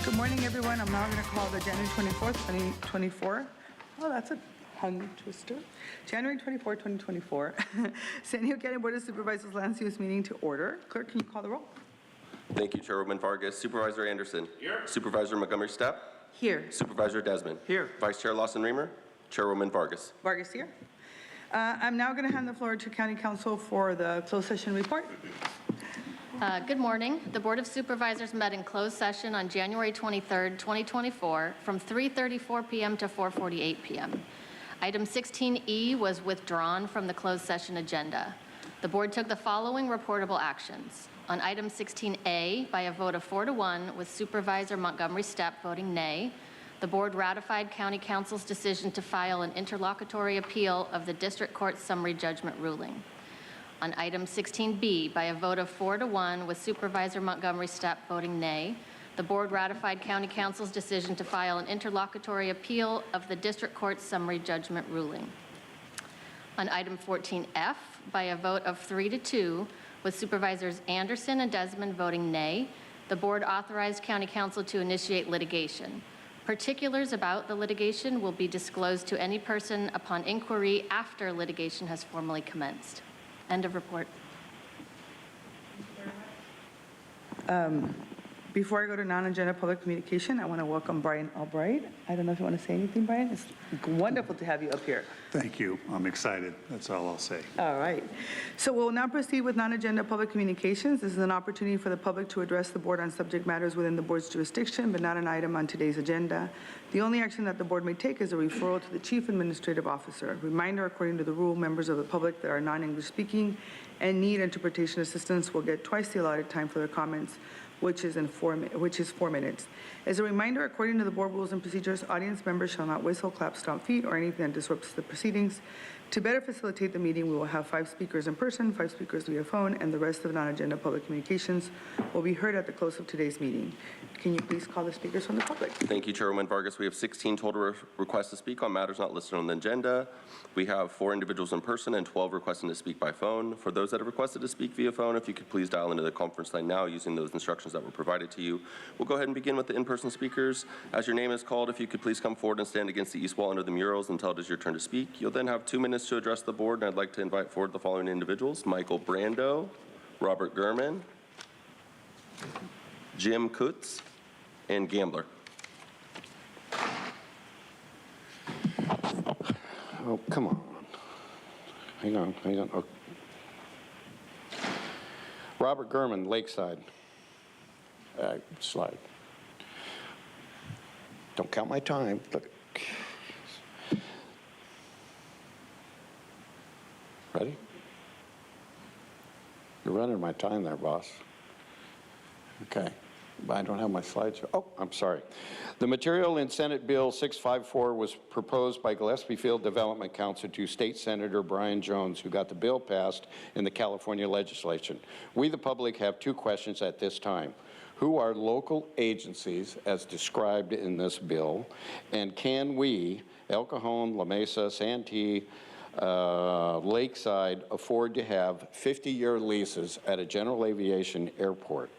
Good morning, everyone. I'm now going to call the January 24th, 2024. Oh, that's a tongue twister. January 24, 2024. San Diego County Board of Supervisors Land Use meeting to order. Clerk, can you call the roll? Thank you, Chairwoman Vargas. Supervisor Anderson. Here. Supervisor Montgomery Stepp. Here. Supervisor Desmond. Here. Vice Chair Lawson-Remer. Chairwoman Vargas. Vargas here. I'm now going to hand the floor to County Council for the closed session report. Good morning. The Board of Supervisors met in closed session on January 23rd, 2024 from 3:34 p.m. to 4:48 p.m. Item 16E was withdrawn from the closed session agenda. The board took the following reportable actions. On item 16A, by a vote of 4-1 with Supervisor Montgomery Stepp voting nay, the board ratified County Council's decision to file an interlocutory appeal of the District Court's summary judgment ruling. On item 16B, by a vote of 4-1 with Supervisor Montgomery Stepp voting nay, the board ratified County Council's decision to file an interlocutory appeal of the District Court's summary judgment ruling. On item 14F, by a vote of 3-2 with Supervisors Anderson and Desmond voting nay, the board authorized County Council to initiate litigation. Particulars about the litigation will be disclosed to any person upon inquiry after litigation has formally commenced. End of report. Before I go to non-agenda public communication, I want to welcome Brian Albright. I don't know if you want to say anything, Brian. It's wonderful to have you up here. Thank you. I'm excited. That's all I'll say. All right. So we'll now proceed with non-agenda public communications. This is an opportunity for the public to address the board on subject matters within the board's jurisdiction, but not an item on today's agenda. The only action that the board may take is a referral to the Chief Administrative Officer. Reminder, according to the rule, members of the public that are non-English speaking and need interpretation assistance will get twice the allotted time for their comments, which is 4 minutes. As a reminder, according to the board rules and procedures, audience members shall not whistle, clap, stomp feet, or anything that disrupts the proceedings. To better facilitate the meeting, we will have 5 speakers in person, 5 speakers via phone, and the rest of non-agenda public communications will be heard at the close of today's meeting. Can you please call the speakers from the public? Thank you, Chairwoman Vargas. We have 16 total requests to speak on matters not listed on the agenda. We have 4 individuals in person and 12 requesting to speak by phone. For those that have requested to speak via phone, if you could please dial into the conference line now using those instructions that were provided to you. We'll go ahead and begin with the in-person speakers. As your name is called, if you could please come forward and stand against the east wall under the murals until it is your turn to speak. You'll then have 2 minutes to address the board, and I'd like to invite forward the following individuals: Michael Brando, Robert Gurman, Jim Kutz, and Gambler. Oh, come on. Hang on. Oh. Robert Gurman, Lakeside. Slide. Don't count my time. Look. Ready? You're running my time there, boss. Okay. I don't have my slides here. Oh, I'm sorry. The material in Senate Bill 654 was proposed by Gillespie Field Development Council to State Senator Brian Jones, who got the bill passed in the California legislature. We, the public, have 2 questions at this time. Who are local agencies as described in this bill? And can we, El Cajon, La Mesa, Santee, Lakeside, afford to have 50-year leases at a general aviation airport?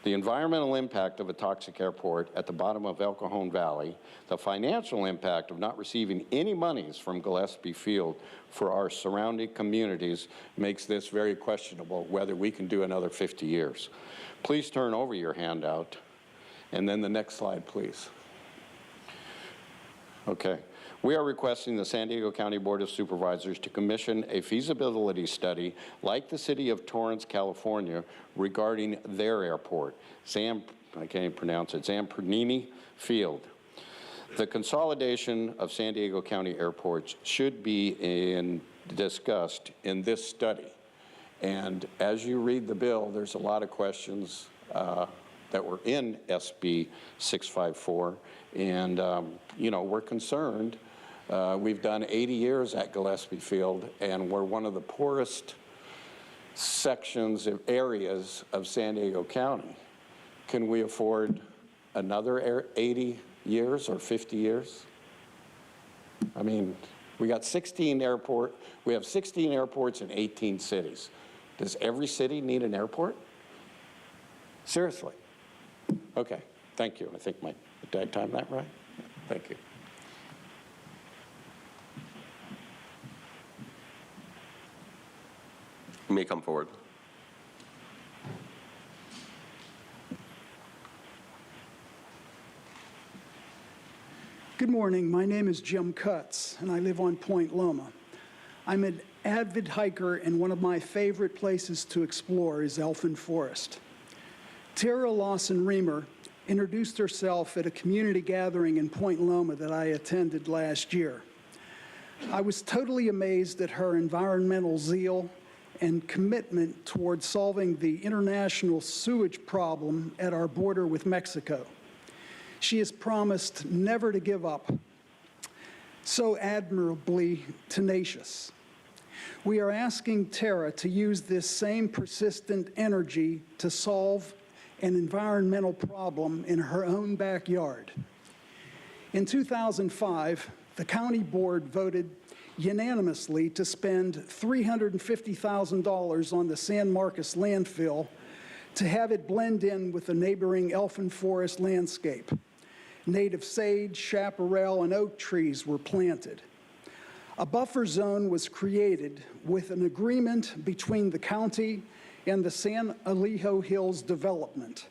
The environmental impact of a toxic airport at the bottom of El Cajon Valley, the financial impact of not receiving any monies from Gillespie Field for our surrounding communities makes this very questionable whether we can do another 50 years. Please turn over your handout, and then the next slide, please. Okay. We are requesting the San Diego County Board of Supervisors to commission a feasibility study like the city of Torrance, California, regarding their airport, I can't even pronounce it, Zampernini Field. The consolidation of San Diego County airports should be discussed in this study. And as you read the bill, there's a lot of questions that were in SB 654, and you know, we're concerned. We've done 80 years at Gillespie Field, and we're one of the poorest sections of areas of San Diego County. Can we afford another 80 years or 50 years? I mean, we got 16 we have 16 airports in 18 cities. Does every city need an airport? Seriously. Okay, Thank you. I think did I time that right? Thank you. You may come forward. Good morning. My name is Jim Cutts, and I live on Point Loma. I'm an avid hiker, and one of my favorite places to explore is Elfin Forest. Tara Lawson-Reamer introduced herself at a community gathering in Point Loma that I attended last year. I was totally amazed at her environmental zeal and commitment towards solving the international sewage problem at our border with Mexico. She has promised never to give up, so admirably tenacious. We are asking Tara to use this same persistent energy to solve an environmental problem in her own backyard. In 2005, the county board voted unanimously to spend $350,000 on the San Marcos landfill to have it blend in with the neighboring Elfin Forest landscape. Native sage, chaparral, and oak trees were planted. A buffer zone was created with an agreement between the county and the San Elijo Hills development.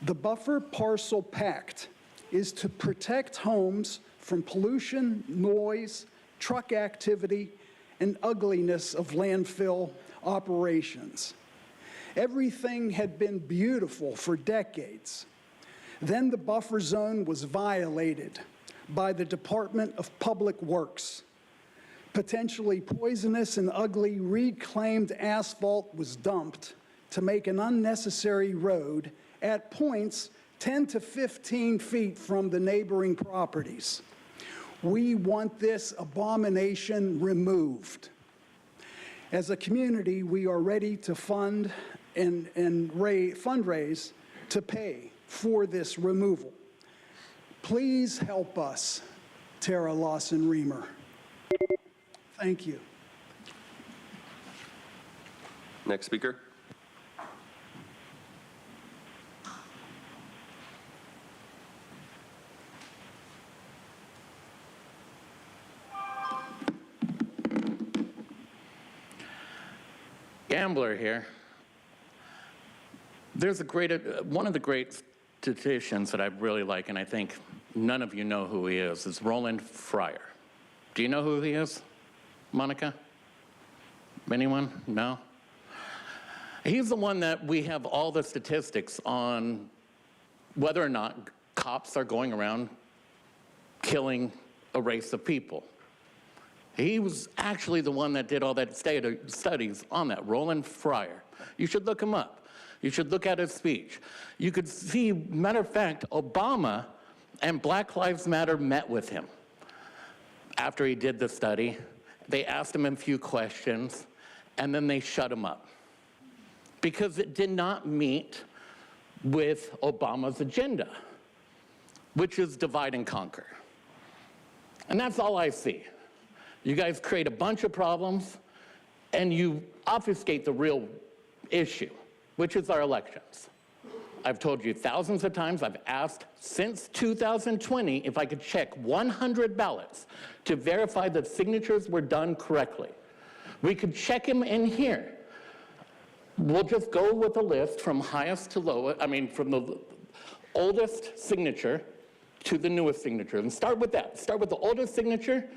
The buffer parcel pact is to protect homes from pollution, noise, truck activity, and ugliness of landfill operations. Everything had been beautiful for decades. Then the buffer zone was violated by the Department of Public Works. Potentially poisonous and ugly reclaimed asphalt was dumped to make an unnecessary road at points 10 to 15 feet from the neighboring properties. We want this abomination removed. As a community, we are ready to fund and fundraise to pay for this removal. Please help us, Tara Lawson-Reamer. Thank you. Next speaker. Gambler here. There's one of the great statisticians that I really like, and I think none of you know who he is Roland Fryer. Do you know who he is, Monica? Anyone? No? He's the one that we have all the statistics on whether or not cops are going around killing a race of people. He was actually the one that did all that studies on that, Roland Fryer. You should look him up. You should look at his speech. You could see, matter of fact, Obama and Black Lives Matter met with him after he did the study. They asked him a few questions, and then they shut him up because it did not meet with Obama's agenda, which is divide and conquer. And that's all I see. You guys create a bunch of problems, and you obfuscate the real issue, which is our elections. I've told you thousands of times, I've asked since 2020 if I could check 100 ballots to verify that signatures were done correctly. We could check them in here. We'll just go with a list from highest to lowest, from the oldest signature to the newest signature, and start with that. Start with the oldest signature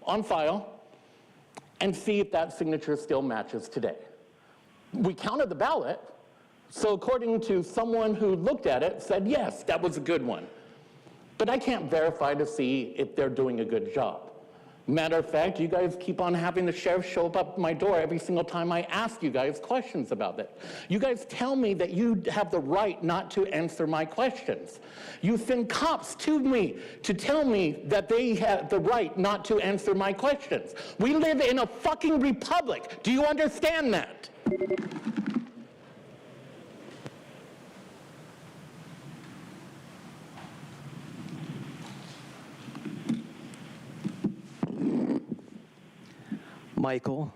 on file and see if that signature still matches today. We counted the ballot, so according to someone who looked at it, said, yes, that was a good one. But I can't verify to see if they're doing a good job. Matter of fact, you guys keep on having the sheriff show up at my door every single time I ask you guys questions about it. You guys tell me that you have the right not to answer my questions. You send cops to me to tell me that they have the right not to answer my questions. We live in a fucking republic. Do you understand that? Michael.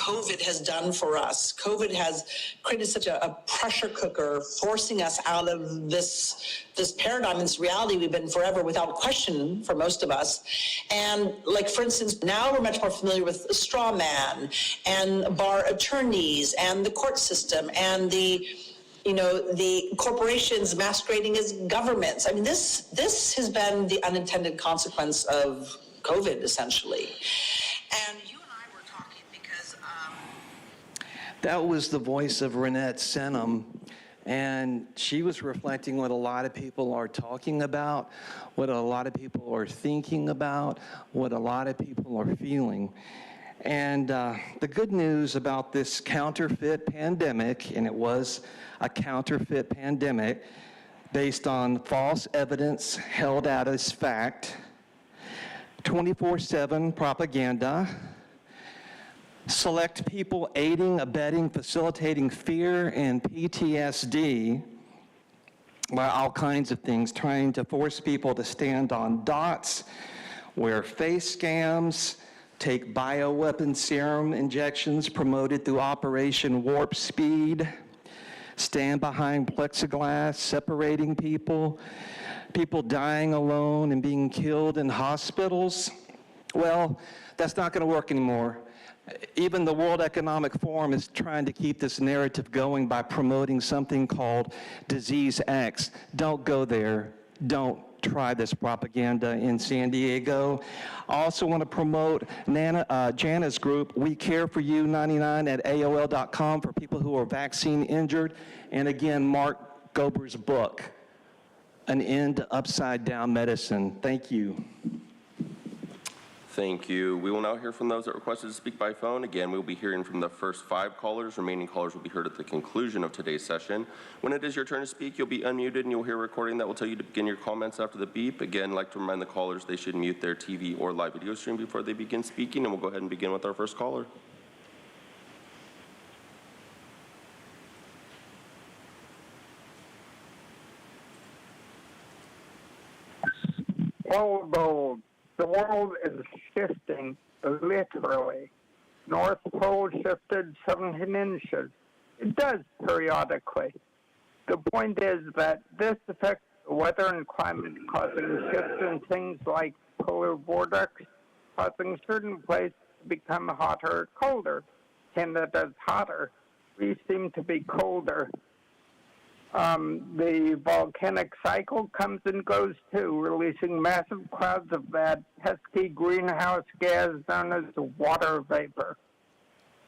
COVID has done for us. COVID has created such a pressure cooker, forcing us out of this paradigm, this reality we've been forever without question for most of us. And like, for instance, now we're much more familiar with the straw man and bar attorneys and the court system and the corporations masquerading as governments. I mean, this has been the unintended consequence of COVID, essentially. And you and I were talking because... That was the voice of Renette Senum, and she was reflecting what a lot of people are talking about, what a lot of people are thinking about, what a lot of people are feeling. And the good news about this counterfeit pandemic, and it was a counterfeit pandemic based on false evidence held out as fact, 24/7 propaganda, select people aiding, abetting, facilitating fear and PTSD by all kinds of things, trying to force people to stand on dots, wear face scams, take bioweapon serum injections promoted through Operation Warp Speed, stand behind plexiglass, separating people, people dying alone and being killed in hospitals. Well, that's not going to work anymore. Even the World Economic Forum is trying to keep this narrative going by promoting something called Disease X. Don't go there. Don't try this propaganda in San Diego. I also want to promote Jana's group, We Care For You 99 at AOL.com for people who are vaccine injured. And again, Mark Gober's book, An End to Upside Down Medicine. Thank you. Thank you. We will now hear from those that requested to speak by phone. Again, we'll be hearing from the first 5 callers. Remaining callers will be heard at the conclusion of today's session. When it is your turn to speak, you'll be unmuted and you'll hear a recording that will tell you to begin your comments after the beep. Again, I'd like to remind the callers they should mute their TV or live video stream before they begin speaking, and we'll go ahead and begin with our first caller. Although the world is shifting literally, North Pole shifted 17 inches. It does periodically. The point is that this affects the weather and climate, causing shifts in things like polar vortex, causing certain places to become hotter or colder. Canada's hotter. We seem to be colder. The volcanic cycle comes and goes too, releasing massive clouds of that pesky greenhouse gas known as water vapor.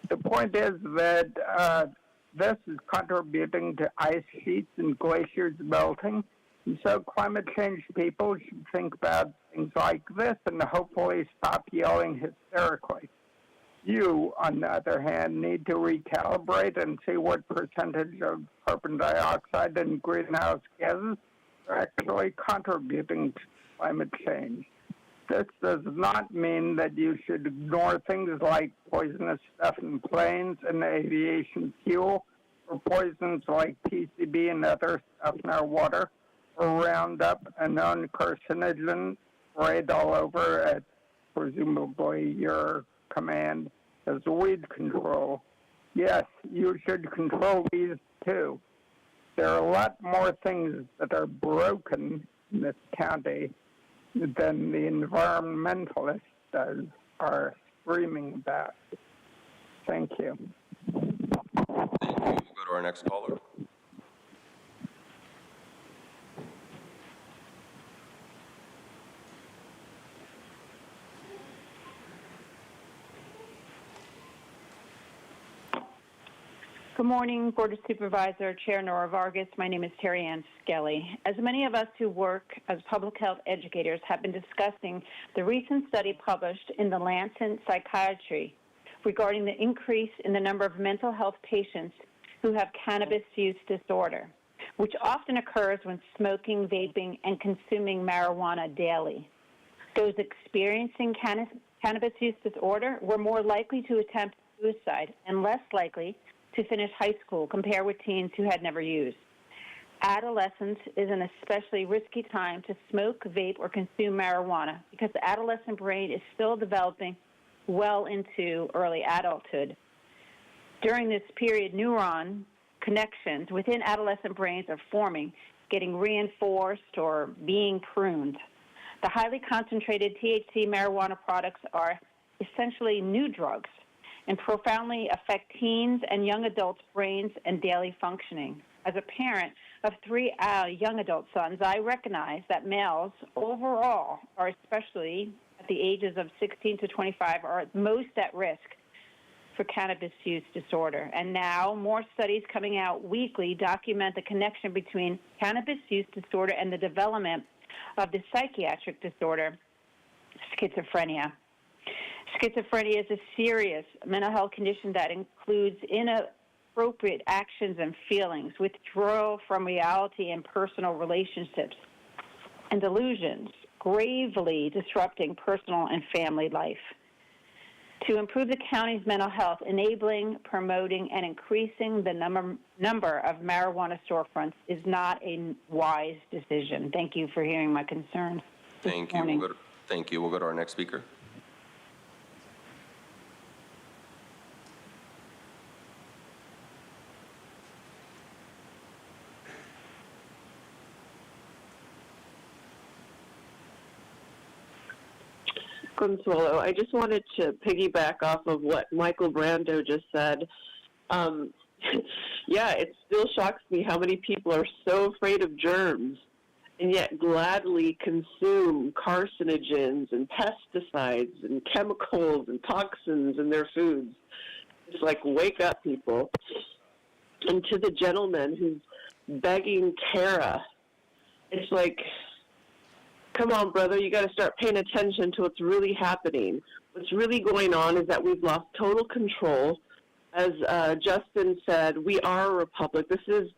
The point is that this is contributing to ice sheets and glaciers melting, and so climate change people should think about things like this and hopefully stop yelling hysterically. You, on the other hand, need to recalibrate and see what percentage of carbon dioxide and greenhouse gases are actually contributing to climate change. This does not mean that you should ignore things like poisonous stuff in planes and aviation fuel, or poisons like PCB and other stuff in our water, or Roundup, a known carcinogen sprayed all over at presumably your command as weed control. Yes, you should control these too. There are a lot more things that are broken in this county than the environmentalists are screaming about. Thank you. Thank you. We'll go to our next caller. Good morning, Board of Supervisor, Chair Nora Vargas. My name is Terry Ann Skelly. As many of us who work as public health educators have been discussing the recent study published in the Lancet Psychiatry regarding the increase in the number of mental health patients who have cannabis use disorder, which often occurs when smoking, vaping, and consuming marijuana daily. Those experiencing cannabis use disorder were more likely to attempt suicide and less likely to finish high school compared with teens who had never used. Adolescence is an especially risky time to smoke, vape, or consume marijuana because the adolescent brain is still developing well into early adulthood. During this period, neuron connections within adolescent brains are forming, getting reinforced or being pruned. The highly concentrated THC marijuana products are essentially new drugs and profoundly affect teens and young adults' brains and daily functioning. As a parent of 3 young adult sons, I recognize that males overall, or especially at the ages of 16 to 25, are most at risk for cannabis use disorder. And now more studies coming out weekly document the connection between cannabis use disorder and the development of the psychiatric disorder, schizophrenia. Schizophrenia is a serious mental health condition that includes inappropriate actions and feelings, withdrawal from reality and personal relationships, and delusions, gravely disrupting personal and family life. To improve the county's mental health, enabling, promoting, and increasing the number of marijuana storefronts is not a wise decision. Thank you for hearing my concerns. Thank you. Thank you. We'll go to our next speaker. Consuelo, I just wanted to piggyback off of what Michael Brando just said. Yeah, it still shocks me how many people are so afraid of germs and yet gladly consume carcinogens and pesticides and chemicals and toxins in their foods. It's like, wake up, people. And to the gentleman who's begging Tara, it's like, come on, brother, you got to start paying attention to what's really happening. What's really going on is that we've lost total control. As Justin said, we are a republic. This is,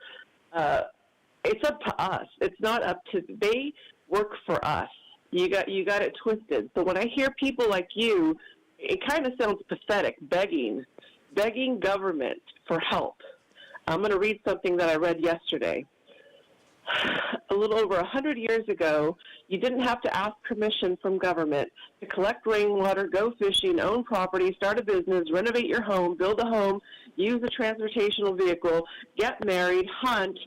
it's up to us. It's not up to, they work for us. You got it twisted. So when I hear people like you, it kind of sounds pathetic, begging government for help. I'm going to read something that I read yesterday. A little over 100 years ago, you didn't have to ask permission from government to collect rainwater, go fishing, own property, start a business, renovate your home, build a home, use a transportational vehicle, get married, hunt,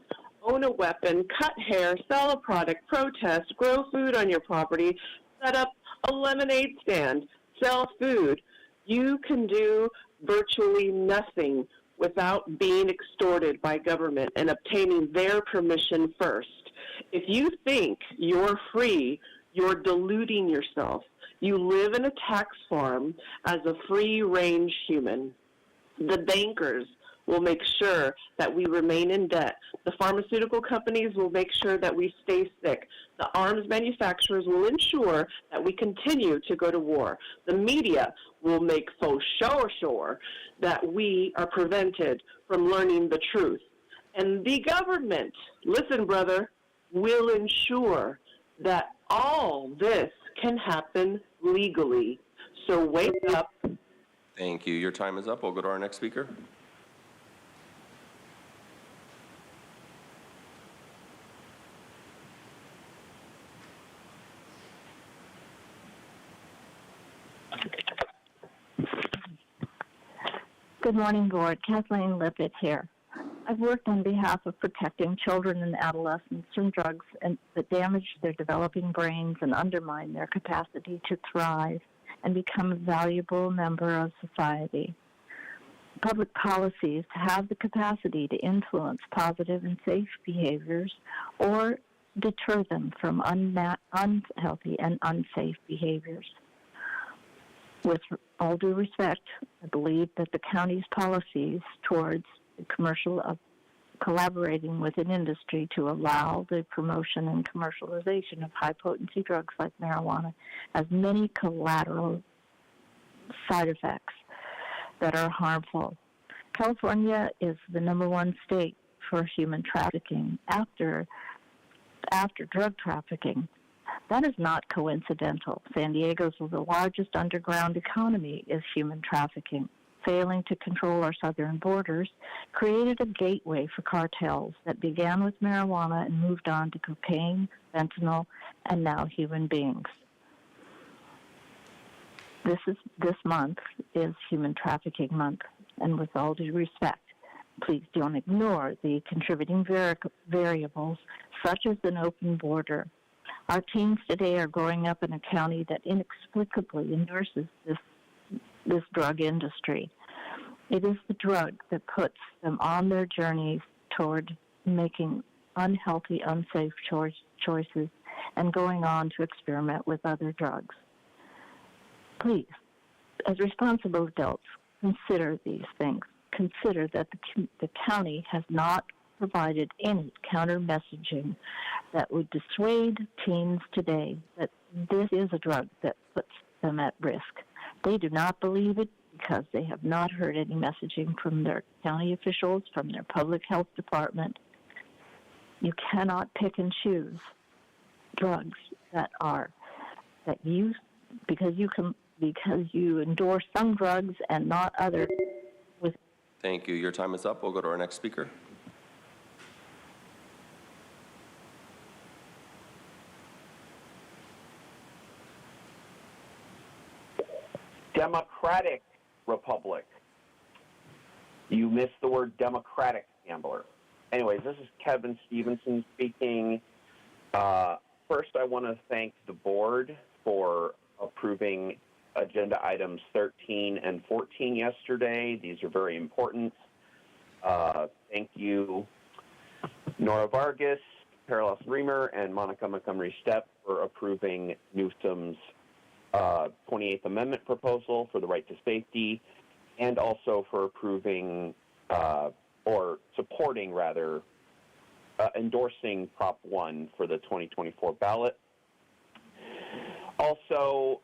own a weapon, cut hair, sell a product, protest, grow food on your property, set up a lemonade stand, sell food. You can do virtually nothing without being extorted by government and obtaining their permission first. If you think you're free, you're deluding yourself. You live in a tax farm as a free-range human. The bankers will make sure that we remain in debt. The pharmaceutical companies will make sure that we stay sick. The arms manufacturers will ensure that we continue to go to war. The media will make faux sure that we are prevented from learning the truth. And the government, listen, brother, will ensure that all this can happen legally. So wake up. Thank you. Your time is up. We'll go to our next speaker. Good morning, Board. Kathleen Lippitt here. I've worked on behalf of protecting children and adolescents from drugs that damage their developing brains and undermine their capacity to thrive and become a valuable member of society. Public policies have the capacity to influence positive and safe behaviors or deter them from unhealthy and unsafe behaviors. With all due respect, I believe that the county's policies towards the commercial of collaborating with an industry to allow the promotion and commercialization of high-potency drugs like marijuana has many collateral side effects that are harmful. California is the #1 state for human trafficking after drug trafficking. That is not coincidental. San Diego's the largest underground economy is human trafficking. Failing to control our southern borders created a gateway for cartels that began with marijuana and moved on to cocaine, fentanyl, and now human beings. This month is Human Trafficking Month, and with all due respect, please don't ignore the contributing variables, such as an open border. Our teens today are growing up in a county that inexplicably endorses this drug industry. It is the drug that puts them on their journeys toward making unhealthy, unsafe choices and going on to experiment with other drugs. Please, as responsible adults, consider these things. Consider that the county has not provided any counter messaging that would dissuade teens today that this is a drug that puts them at risk. They do not believe it because they have not heard any messaging from their county officials, from their public health department. You cannot pick and choose drugs because you endorse some drugs and not others. Thank you. Your time is up. We'll go to our next speaker. Democratic Republic. You missed the word democratic, gambler. Anyways, this is Kevin Stevenson speaking. First, I want to thank the board for approving agenda items 13 and 14 yesterday. These are very important. Thank you, Nora Vargas, Carolis Reamer, and Monica Montgomery-Stepp for approving Newsom's 28th Amendment proposal for the right to safety, and also for approving or supporting, rather, endorsing Prop 1 for the 2024 ballot. Also,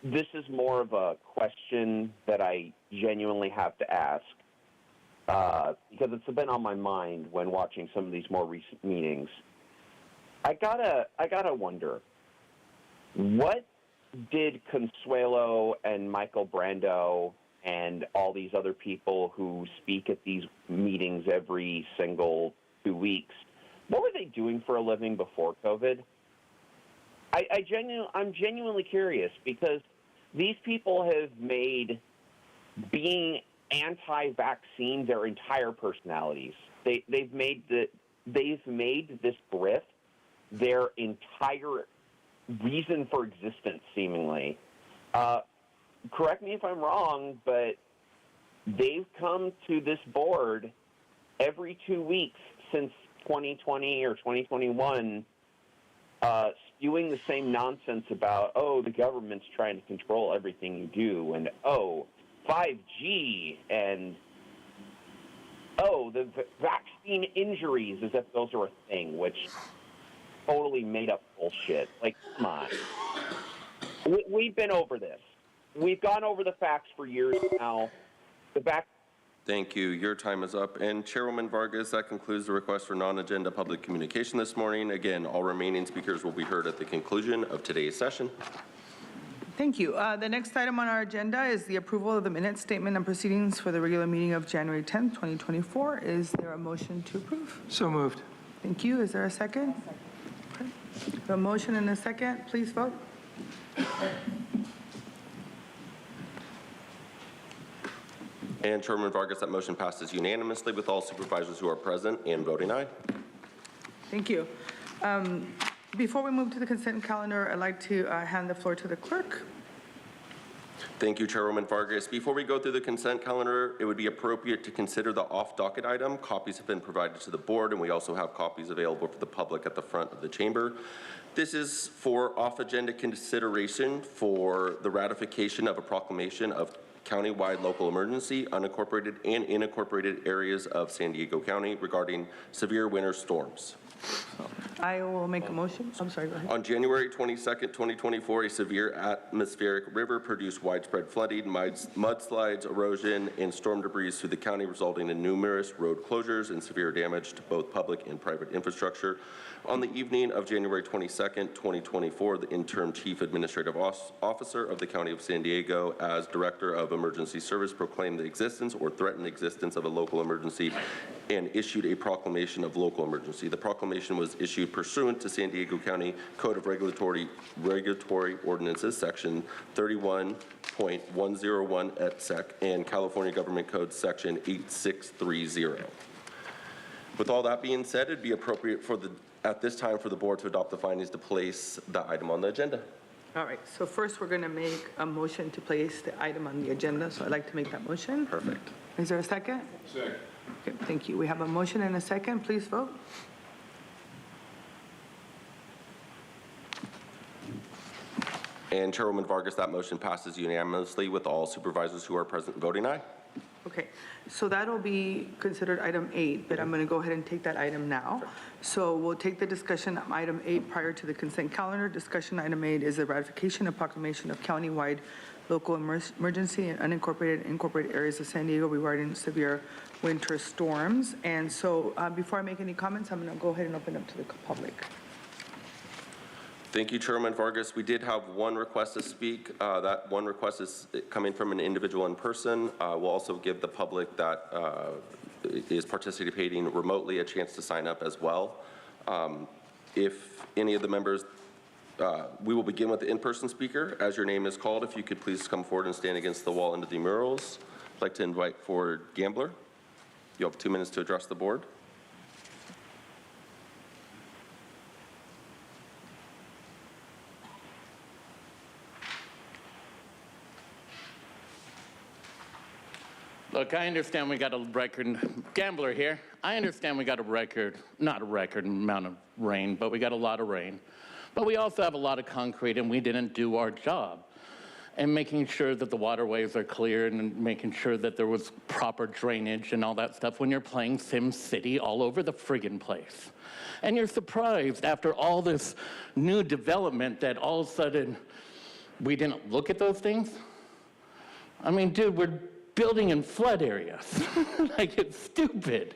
this is more of a question that I genuinely have to ask because it's been on my mind when watching some of these more recent meetings. I gotta wonder, what did Consuelo and Michael Brando and all these other people who speak at these meetings every single 2 weeks, what were they doing for a living before COVID? I'm genuinely curious because these people have made being anti-vaccine their entire personalities. They've made this grift their entire reason for existence, seemingly. Correct me if I'm wrong, but they've come to this board every 2 weeks since 2020 or 2021, spewing the same nonsense about, oh, the government's trying to control everything you do, and, oh, 5G, and, oh, the vaccine injuries, as if those are a thing, which totally made up bullshit. Like, come on. We've been over this. We've gone over the facts for years now. Thank you. Your time is up. And Chairwoman Vargas, that concludes the request for non-agenda public communication this morning. Again, all remaining speakers will be heard at the conclusion of today's session. Thank you. The next item on our agenda is the approval of the minute statement and proceedings for the regular meeting of January 10th, 2024. Is there a motion to approve? So moved. Thank you. Is there a second? Okay. A motion and a second. Please vote. And Chairwoman Vargas, that motion passes unanimously with all supervisors who are present and voting aye. Thank you. Before we move to the consent calendar, I'd like to hand the floor to the clerk. Thank you, Chairwoman Vargas. Before we go through the consent calendar, it would be appropriate to consider the off-docket item. Copies have been provided to the board, and we also have copies available for the public at the front of the chamber. This is for off-agenda consideration for the ratification of a proclamation of countywide local emergency, unincorporated and unincorporated areas of San Diego County regarding severe winter storms. I will make a motion. I'm sorry, go ahead. On January 22nd, 2024, a severe atmospheric river produced widespread flooding, mudslides, erosion, and storm debris through the county, resulting in numerous road closures and severe damage to both public and private infrastructure. On the evening of January 22nd, 2024, the interim chief administrative officer of the County of San Diego, as director of emergency service, proclaimed the existence or threatened the existence of a local emergency and issued a proclamation of local emergency. The proclamation proclamation was issued pursuant to San Diego County Code of Regulatory Ordinances, Section 31.101 et sec, and California Government Code Section 8630. With all that being said, it'd be appropriate at this time for the board to adopt the findings to place the item on the agenda. All right, so first we're going to make a motion to place the item on the agenda, so I'd like to make that motion. Perfect. Is there a second? Second. Okay, thank you. We have a motion and a second. Please vote. And Chairwoman Vargas, that motion passes unanimously with all supervisors who are present voting aye. Okay, so that'll be considered item 8, but I'm going to go ahead and take that item now. So we'll take the discussion of item 8 prior to the consent calendar. Discussion item 8 is the ratification of proclamation of countywide local emergency in unincorporated and incorporated areas of San Diego regarding severe winter storms. And so before I make any comments, I'm going to go ahead and open up to the public. Thank you, Chairman Vargas. We did have one request to speak. That one request is coming from an individual in person. We'll also give the public that is participating remotely a chance to sign up as well. If any of the members, we will begin with the in-person speaker. As your name is called, if you could please come forward and stand against the wall under the murals. I'd like to invite forward Gambler. You have 2 minutes to address the board. Look, I understand we got a record, Gambler here. I understand we got a record, not a record amount of rain, but we got a lot of rain. But we also have a lot of concrete, and we didn't do our job. And making sure that the waterways are clear and making sure that there was proper drainage and all that stuff when you're playing Sim City all over the friggin' place. And you're surprised after all this new development that all of a sudden we didn't look at those things. I mean, dude, we're building in flood areas. Like, it's stupid,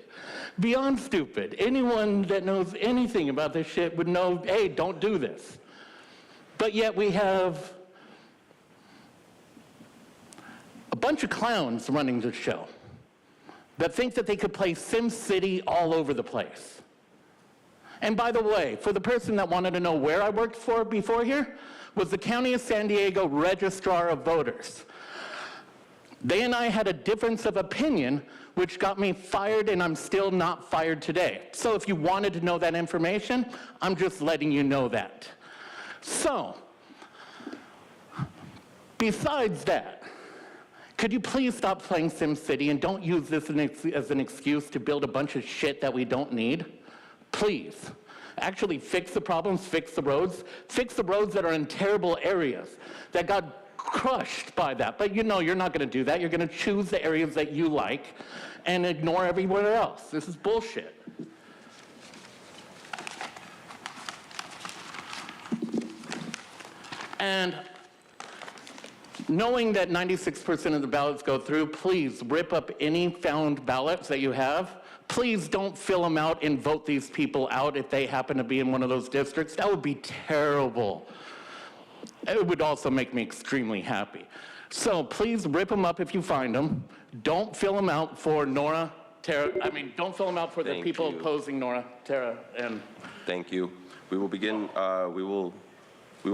beyond stupid. Anyone that knows anything about this shit would know, hey, don't do this. But yet we have a bunch of clowns running the show that think that they could play Sim City all over the place. And by the way, for the person that wanted to know where I worked for before here, was the County of San Diego Registrar of Voters. They and I had a difference of opinion, which got me fired, and I'm still not fired today. So if you wanted to know that information, I'm just letting you know that. So, besides that, could you please stop playing SimCity and don't use this as an excuse to build a bunch of shit that we don't need? Please. Actually fix the problems, fix the roads that are in terrible areas that got crushed by that. But you know you're not going to do that. You're going to choose the areas that you like and ignore everywhere else. This is bullshit. And knowing that 96% of the ballots go through, please rip up any found ballots that you have. Please don't fill them out and vote these people out if they happen to be in one of those districts. That would be terrible. It would also make me extremely happy. So please rip them up if you find them. Don't fill them out for Nora, Tara. I mean, don't fill them out for the people opposing Nora, Tara, and. Thank you. We will begin. We will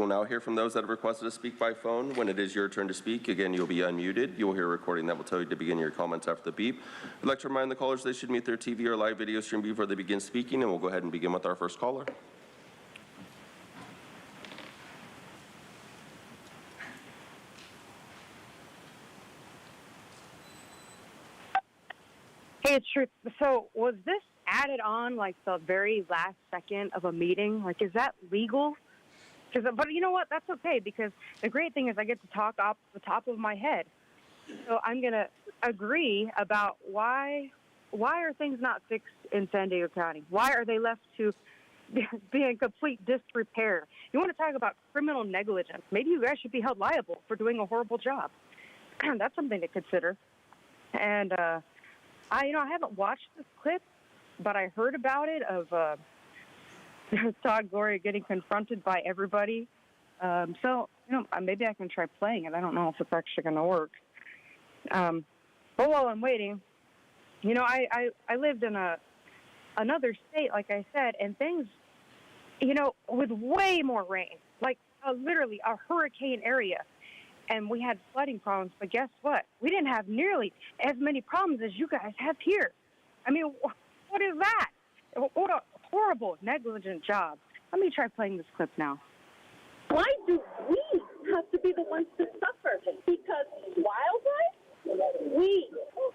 now hear from those that have requested to speak by phone. When it is your turn to speak, again, you'll be unmuted. You will hear a recording that will tell you to begin your comments after the beep. I'd like to remind the callers they should mute their TV or live video stream before they begin speaking, and we'll go ahead and begin with our first caller. Hey, it's true. So was this added on like the very last second of a meeting? Like, is that legal? But you know what? That's okay, because the great thing is I get to talk off the top of my head. So I'm going to agree about why are things not fixed in San Diego County? Why are they left to be in complete disrepair? You want to talk about criminal negligence? Maybe you guys should be held liable for doing a horrible job. That's something to consider. And I haven't watched this clip, but I heard about it of Todd Gloria getting confronted by everybody. So, maybe I can try playing it. I don't know if it's actually going to work. But while I'm waiting, I lived in a another state, like I said, and things, you know, with way more rain, like literally a hurricane area. And we had flooding problems, but guess what? We didn't have nearly as many problems as you guys have here. I mean, what is that? What a horrible, negligent job. Let me try playing this clip now. Why do we have to be the ones to suffer? Because wildlife? We,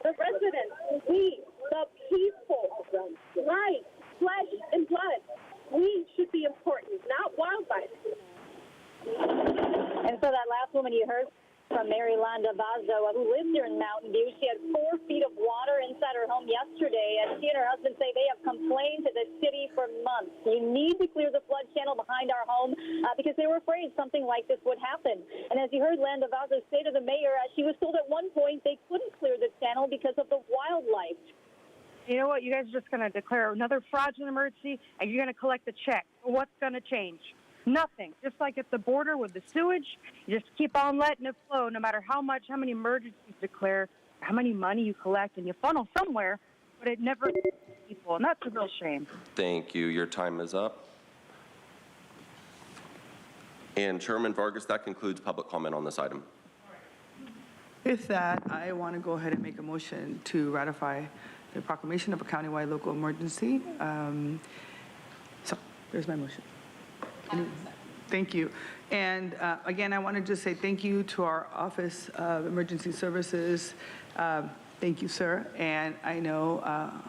the residents, we, the people, life, flesh, and blood. We should be important, not wildlife. And so that last woman you heard from Mary Londa Vazo, who lives here in Mountain View, she had 4 feet of water inside her home yesterday, and she and her husband say they have complained to the city for months. You need to clear the flood channel behind our home because they were afraid something like this would happen. And as you heard Londa Vazo say to the mayor, she was told at one point they couldn't clear the channel because of the wildlife. You know what? You guys are just going to declare another fraudulent emergency, and you're going to collect the check. What's going to change? Nothing. Just like at the border with the sewage, you just keep on letting it flow no matter how many emergencies you declare, how many money you collect, and you funnel somewhere, but it never people, and that's a real shame. Thank you. Your time is up. And Chairman Vargas, that concludes public comment on this item. With that, I want to go ahead and make a motion to ratify the proclamation of a countywide local emergency. So there's my motion. Thank you. And again, I want to just say thank you to our Office of Emergency Services. Thank you, sir. And I know,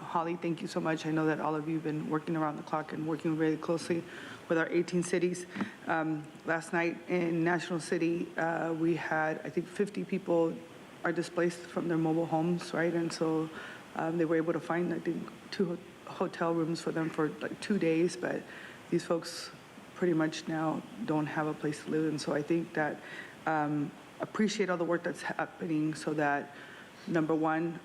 Holly, thank you so much. I know that all of you have been working around the clock and working really closely with our 18 cities. Last night in National City, we had, I think, 50 people are displaced from their mobile homes, right? And so they were able to find, I think, 2 hotel rooms for them for like 2 days, but these folks pretty much now don't have a place to live. And so I think that appreciate all the work that's happening so that, number one,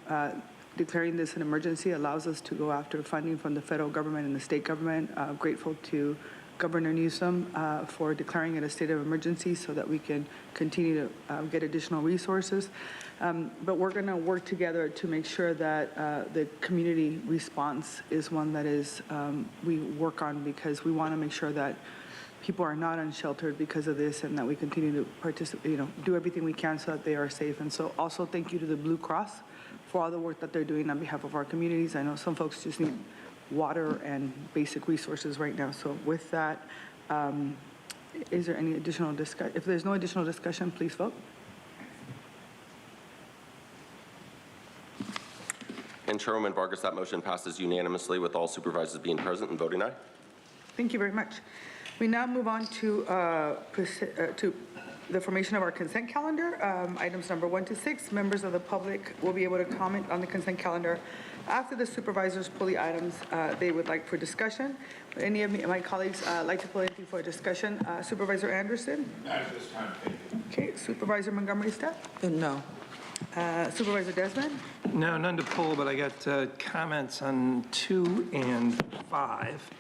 declaring this an emergency allows us to go after funding from the federal government and the state government. Grateful to Governor Newsom for declaring it a state of emergency so that we can continue to get additional resources. But we're going to work together to make sure that the community response is one that is we work on, because we want to make sure that people are not unsheltered because of this, and that we continue to participate, do everything we can so that they are safe. And so also thank you to the Blue Cross for all the work that they're doing on behalf of our communities. I know some folks just need water and basic resources right now. So with that, is there any additional discussion? If there's no additional discussion, please vote. And Chairwoman Vargas, that motion passes unanimously with all supervisors being present and voting aye. Thank you very much. We now move on to the formation of our consent calendar. Items number 1 to 6. Members of the public will be able to comment on the consent calendar after the supervisors pull the items they would like for discussion. Would any of my colleagues like to pull anything for discussion? Supervisor Anderson? Not at this time, thank you. Okay. Supervisor Montgomery Stepp? No. Supervisor Desmond? No, none to pull, but I got comments on 2 and 5.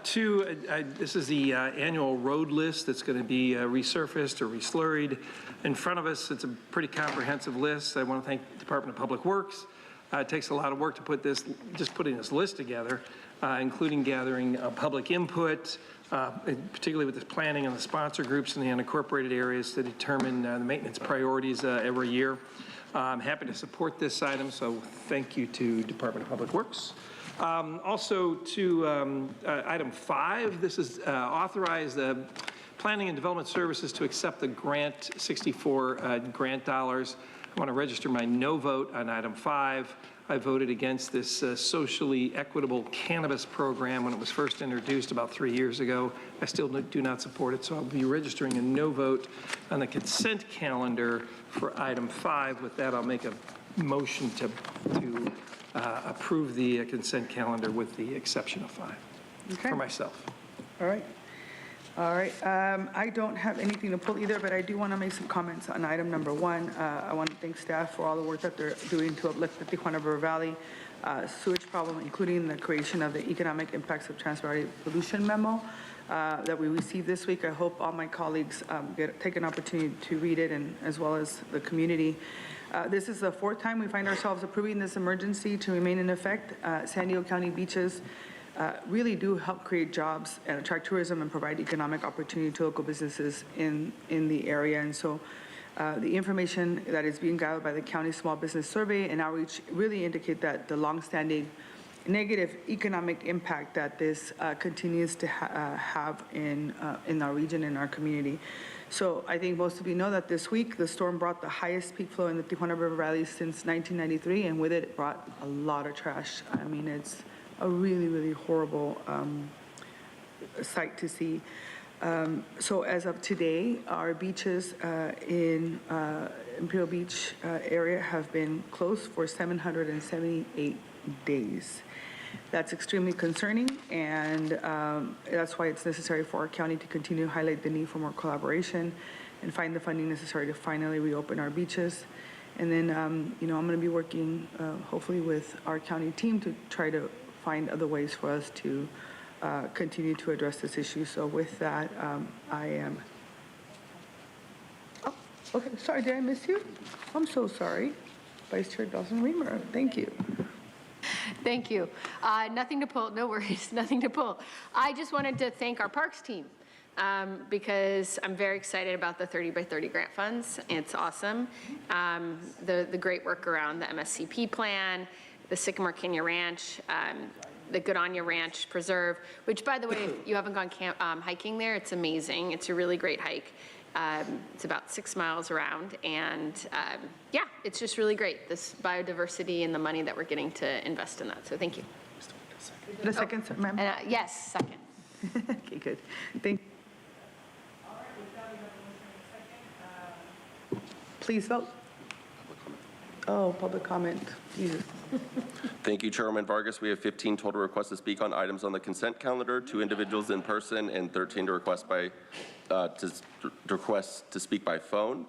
2, this is the annual road list that's going to be resurfaced or reslurried. In front of us, it's a pretty comprehensive list. I want to thank the Department of Public Works. It takes a lot of work to put this, just putting this list together, including gathering public input, particularly with the planning and the sponsor groups in the unincorporated areas to determine the maintenance priorities every year. I'm happy to support this item, so thank you to Department of Public Works. Also to item 5, this is authorize the Planning and Development Services to accept the grant 64 grant dollars. I want to register my no vote on item 5. I voted against this socially equitable cannabis program when it was first introduced about 3 years ago. I still do not support it, so I'll be registering a no vote on the consent calendar for item 5. With that, I'll make a motion to approve the consent calendar with the exception of 5 for myself. All right. All right. I don't have anything to pull either, but I do want to make some comments on item number 1. I want to thank staff for all the work that they're doing to uplift the Tijuana River Valley sewage problem, including the creation of the Economic Impacts of Trans Valley Pollution Memo. that we received this week. I hope all my colleagues take an opportunity to read it, and as well as the community. This is the fourth time we find ourselves approving this emergency to remain in effect. San Diego County beaches really do help create jobs and attract tourism and provide economic opportunity to local businesses in the area. And so the information that is being gathered by the county small business survey and outreach really indicate that the longstanding negative economic impact that this continues to have in our region, in our community. So I think most of you know that this week the storm brought the highest peak flow in the Tijuana River Valley since 1993, and with it, it brought a lot of trash. I mean, it's a really, really horrible sight to see. So as of today, our beaches in Imperial Beach area have been closed for 778 days. That's extremely concerning, and that's why it's necessary for our county to continue to highlight the need for more collaboration and find the funding necessary to finally reopen our beaches. And then, I'm going to be working hopefully with our county team to try to find other ways for us to continue to address this issue. So with that, I am... Oh, okay, sorry, did I miss you? I'm so sorry. Vice Chair Dawson-Remer, thank you. Thank you. Nothing to pull, no worries, nothing to pull. I just wanted to thank our parks team because I'm very excited about the 30 by 30 grant funds. It's awesome. The great work around the MSCP plan, the Sycamore Canyon Ranch, the Goodanya Ranch Preserve, which, by the way, if you haven't gone hiking there, it's amazing. It's a really great hike. It's about 6 miles around, and yeah, it's just really great, this biodiversity and the money that we're getting to invest in that. So thank you. A second, ma'am? Yes, second. Okay, good. Thank you. Please vote. Oh, public comment. Jesus. Thank you, Chairwoman Vargas. We have 15 total requests to speak on items on the consent calendar, 2 individuals in person, and 13 to request to speak by phone.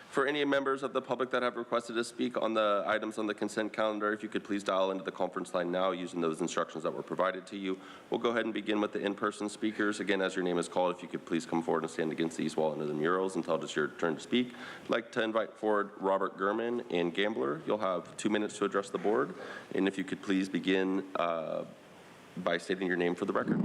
For any members of the public that have requested to speak on the items on the consent calendar, if you could please dial into the conference line now using those instructions that were provided to you. We'll go ahead and begin with the in-person speakers. Again, as your name is called, if you could please come forward and stand against these wall under the murals until it's your turn to speak. I'd like to invite forward Robert Gurman and Gambler. You'll have 2 minutes to address the board. And if you could please begin by stating your name for the record.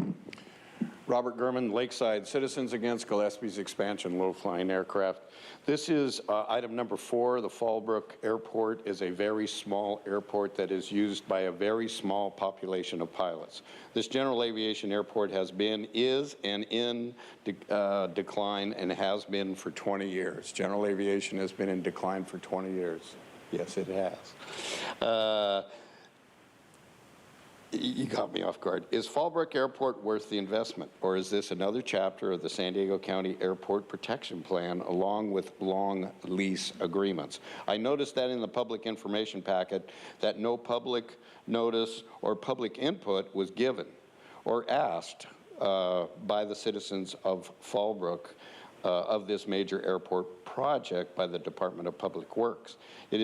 Robert Gurman, Lakeside, Citizens Against Gillespie's Expansion Low-Flying Aircraft. This is item number 4. The Fallbrook Airport is a very small airport that is used by a very small population of pilots. This general aviation airport has been, is, and in decline, and has been for 20 years. General aviation has been in decline for 20 years. Yes, it has. You got me off guard. Is Fallbrook Airport worth the investment, or is this another chapter of the San Diego County Airport Protection Plan along with long lease agreements? I noticed that in the public information packet that no public notice or public input was given or asked by the citizens of Fallbrook of this major airport project by the Department of Public Works. It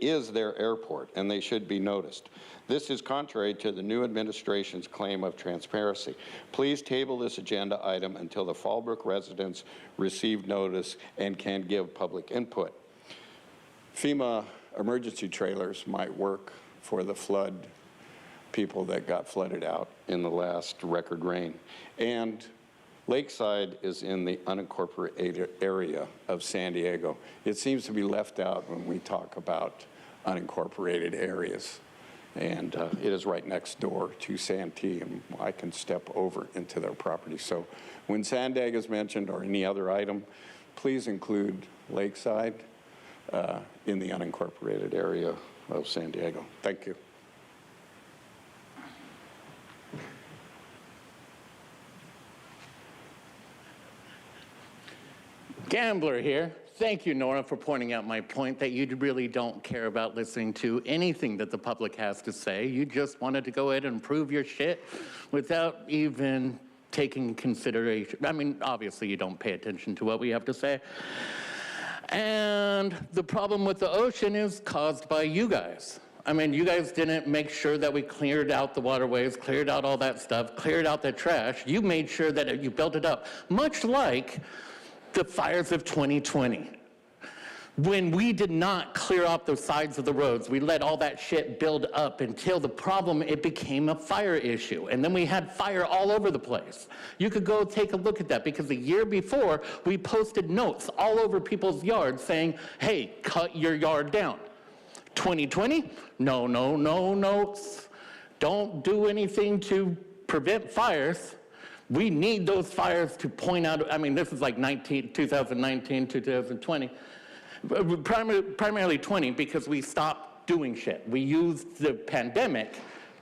is their airport, and they should be noticed. This is contrary to the new administration's claim of transparency. Please table this agenda item until the Fallbrook residents receive notice and can give public input. FEMA emergency trailers might work for the flood people that got flooded out in the last record rain. And Lakeside is in the unincorporated area of San Diego. It seems to be left out when we talk about unincorporated areas. And it is right next door to Santee, and I can step over into their property. So when Sandag is mentioned or any other item, please include Lakeside in the unincorporated area of San Diego. Thank you. Gambler here. Thank you, Nora, for pointing out my point that you really don't care about listening to anything that the public has to say. You just wanted to go ahead and prove your shit without even taking consideration. I mean, obviously you don't pay attention to what we have to say. And the problem with the ocean is caused by you guys. I mean, you guys didn't make sure that we cleared out the waterways, cleared out all that stuff, cleared out the trash. You made sure that you built it up, much like the fires of 2020. When we did not clear up the sides of the roads, we let all that shit build up until the problem, it became a fire issue. And then we had fire all over the place. You could go take a look at that, because the year before, we posted notes all over people's yards saying, hey, cut your yard down. 2020, no notes. Don't do anything to prevent fires. We need those fires to point out. I mean, this is like 2019, 2020. Primarily 20, because we stopped doing shit. We used the pandemic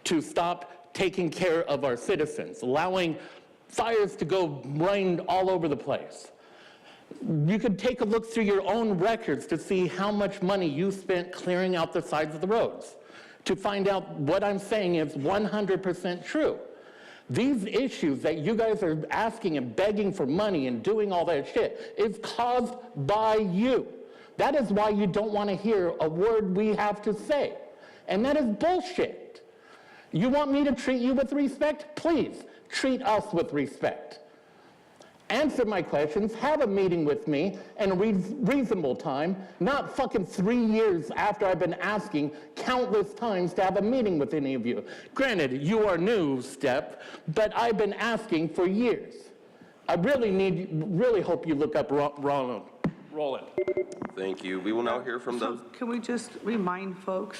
to stop taking care of our citizens, allowing fires to go rain all over the place. You could take a look through your own records to see how much money you spent clearing out the sides of the roads, to find out what I'm saying is 100% true. These issues that you guys are asking and begging for money and doing all that shit is caused by you. That is why you don't want to hear a word we have to say. And that is bullshit. You want me to treat you with respect? Please, treat us with respect. Answer my questions, have a meeting with me in a reasonable time, not fucking 3 years after I've been asking countless times to have a meeting with any of you. Granted, you are new, Step, but I've been asking for years. I really hope you look up Roland. Thank you. We will now hear from those. Can we just remind folks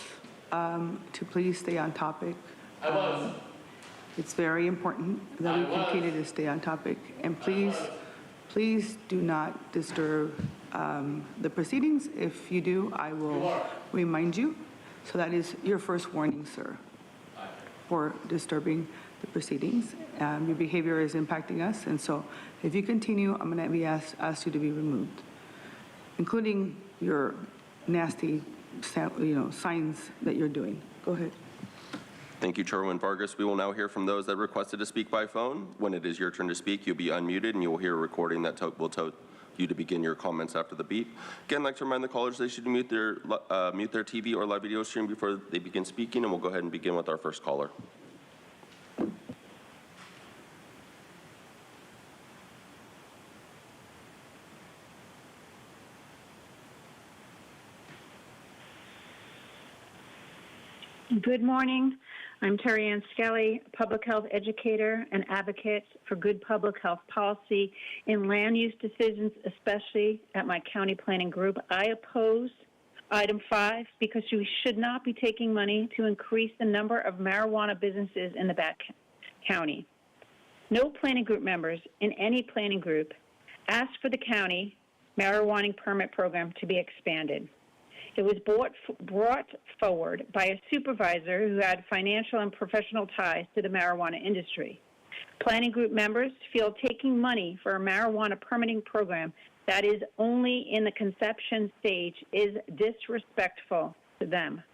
to please stay on topic? I was. It's very important that we continue to stay on topic. And please do not disturb the proceedings. If you do, I will remind you. So that is your first warning, sir, for disturbing the proceedings. Your behavior is impacting us. And so if you continue, I'm going to be asked you to be removed, including your nasty, signs that you're doing. Go ahead. Thank you, Chairwoman Vargas. We will now hear from those that requested to speak by phone. When it is your turn to speak, you'll be unmuted, and you will hear a recording that will tell you to begin your comments after the beep. Again, I'd like to remind the callers they should mute their TV or live video stream before they begin speaking, and we'll go ahead and begin with our first caller. Good morning. I'm Terry Ann Skelly, public health educator and advocate for good public health policy in land use decisions, especially at my county planning group. I oppose item 5 because we should not be taking money to increase the number of marijuana businesses in the back county. No planning group members in any planning group asked for the county marijuana permit program to be expanded. It was brought forward by a supervisor who had financial and professional ties to the marijuana industry. Planning group members feel taking money for a marijuana permitting program that is only in the conception stage is disrespectful to them.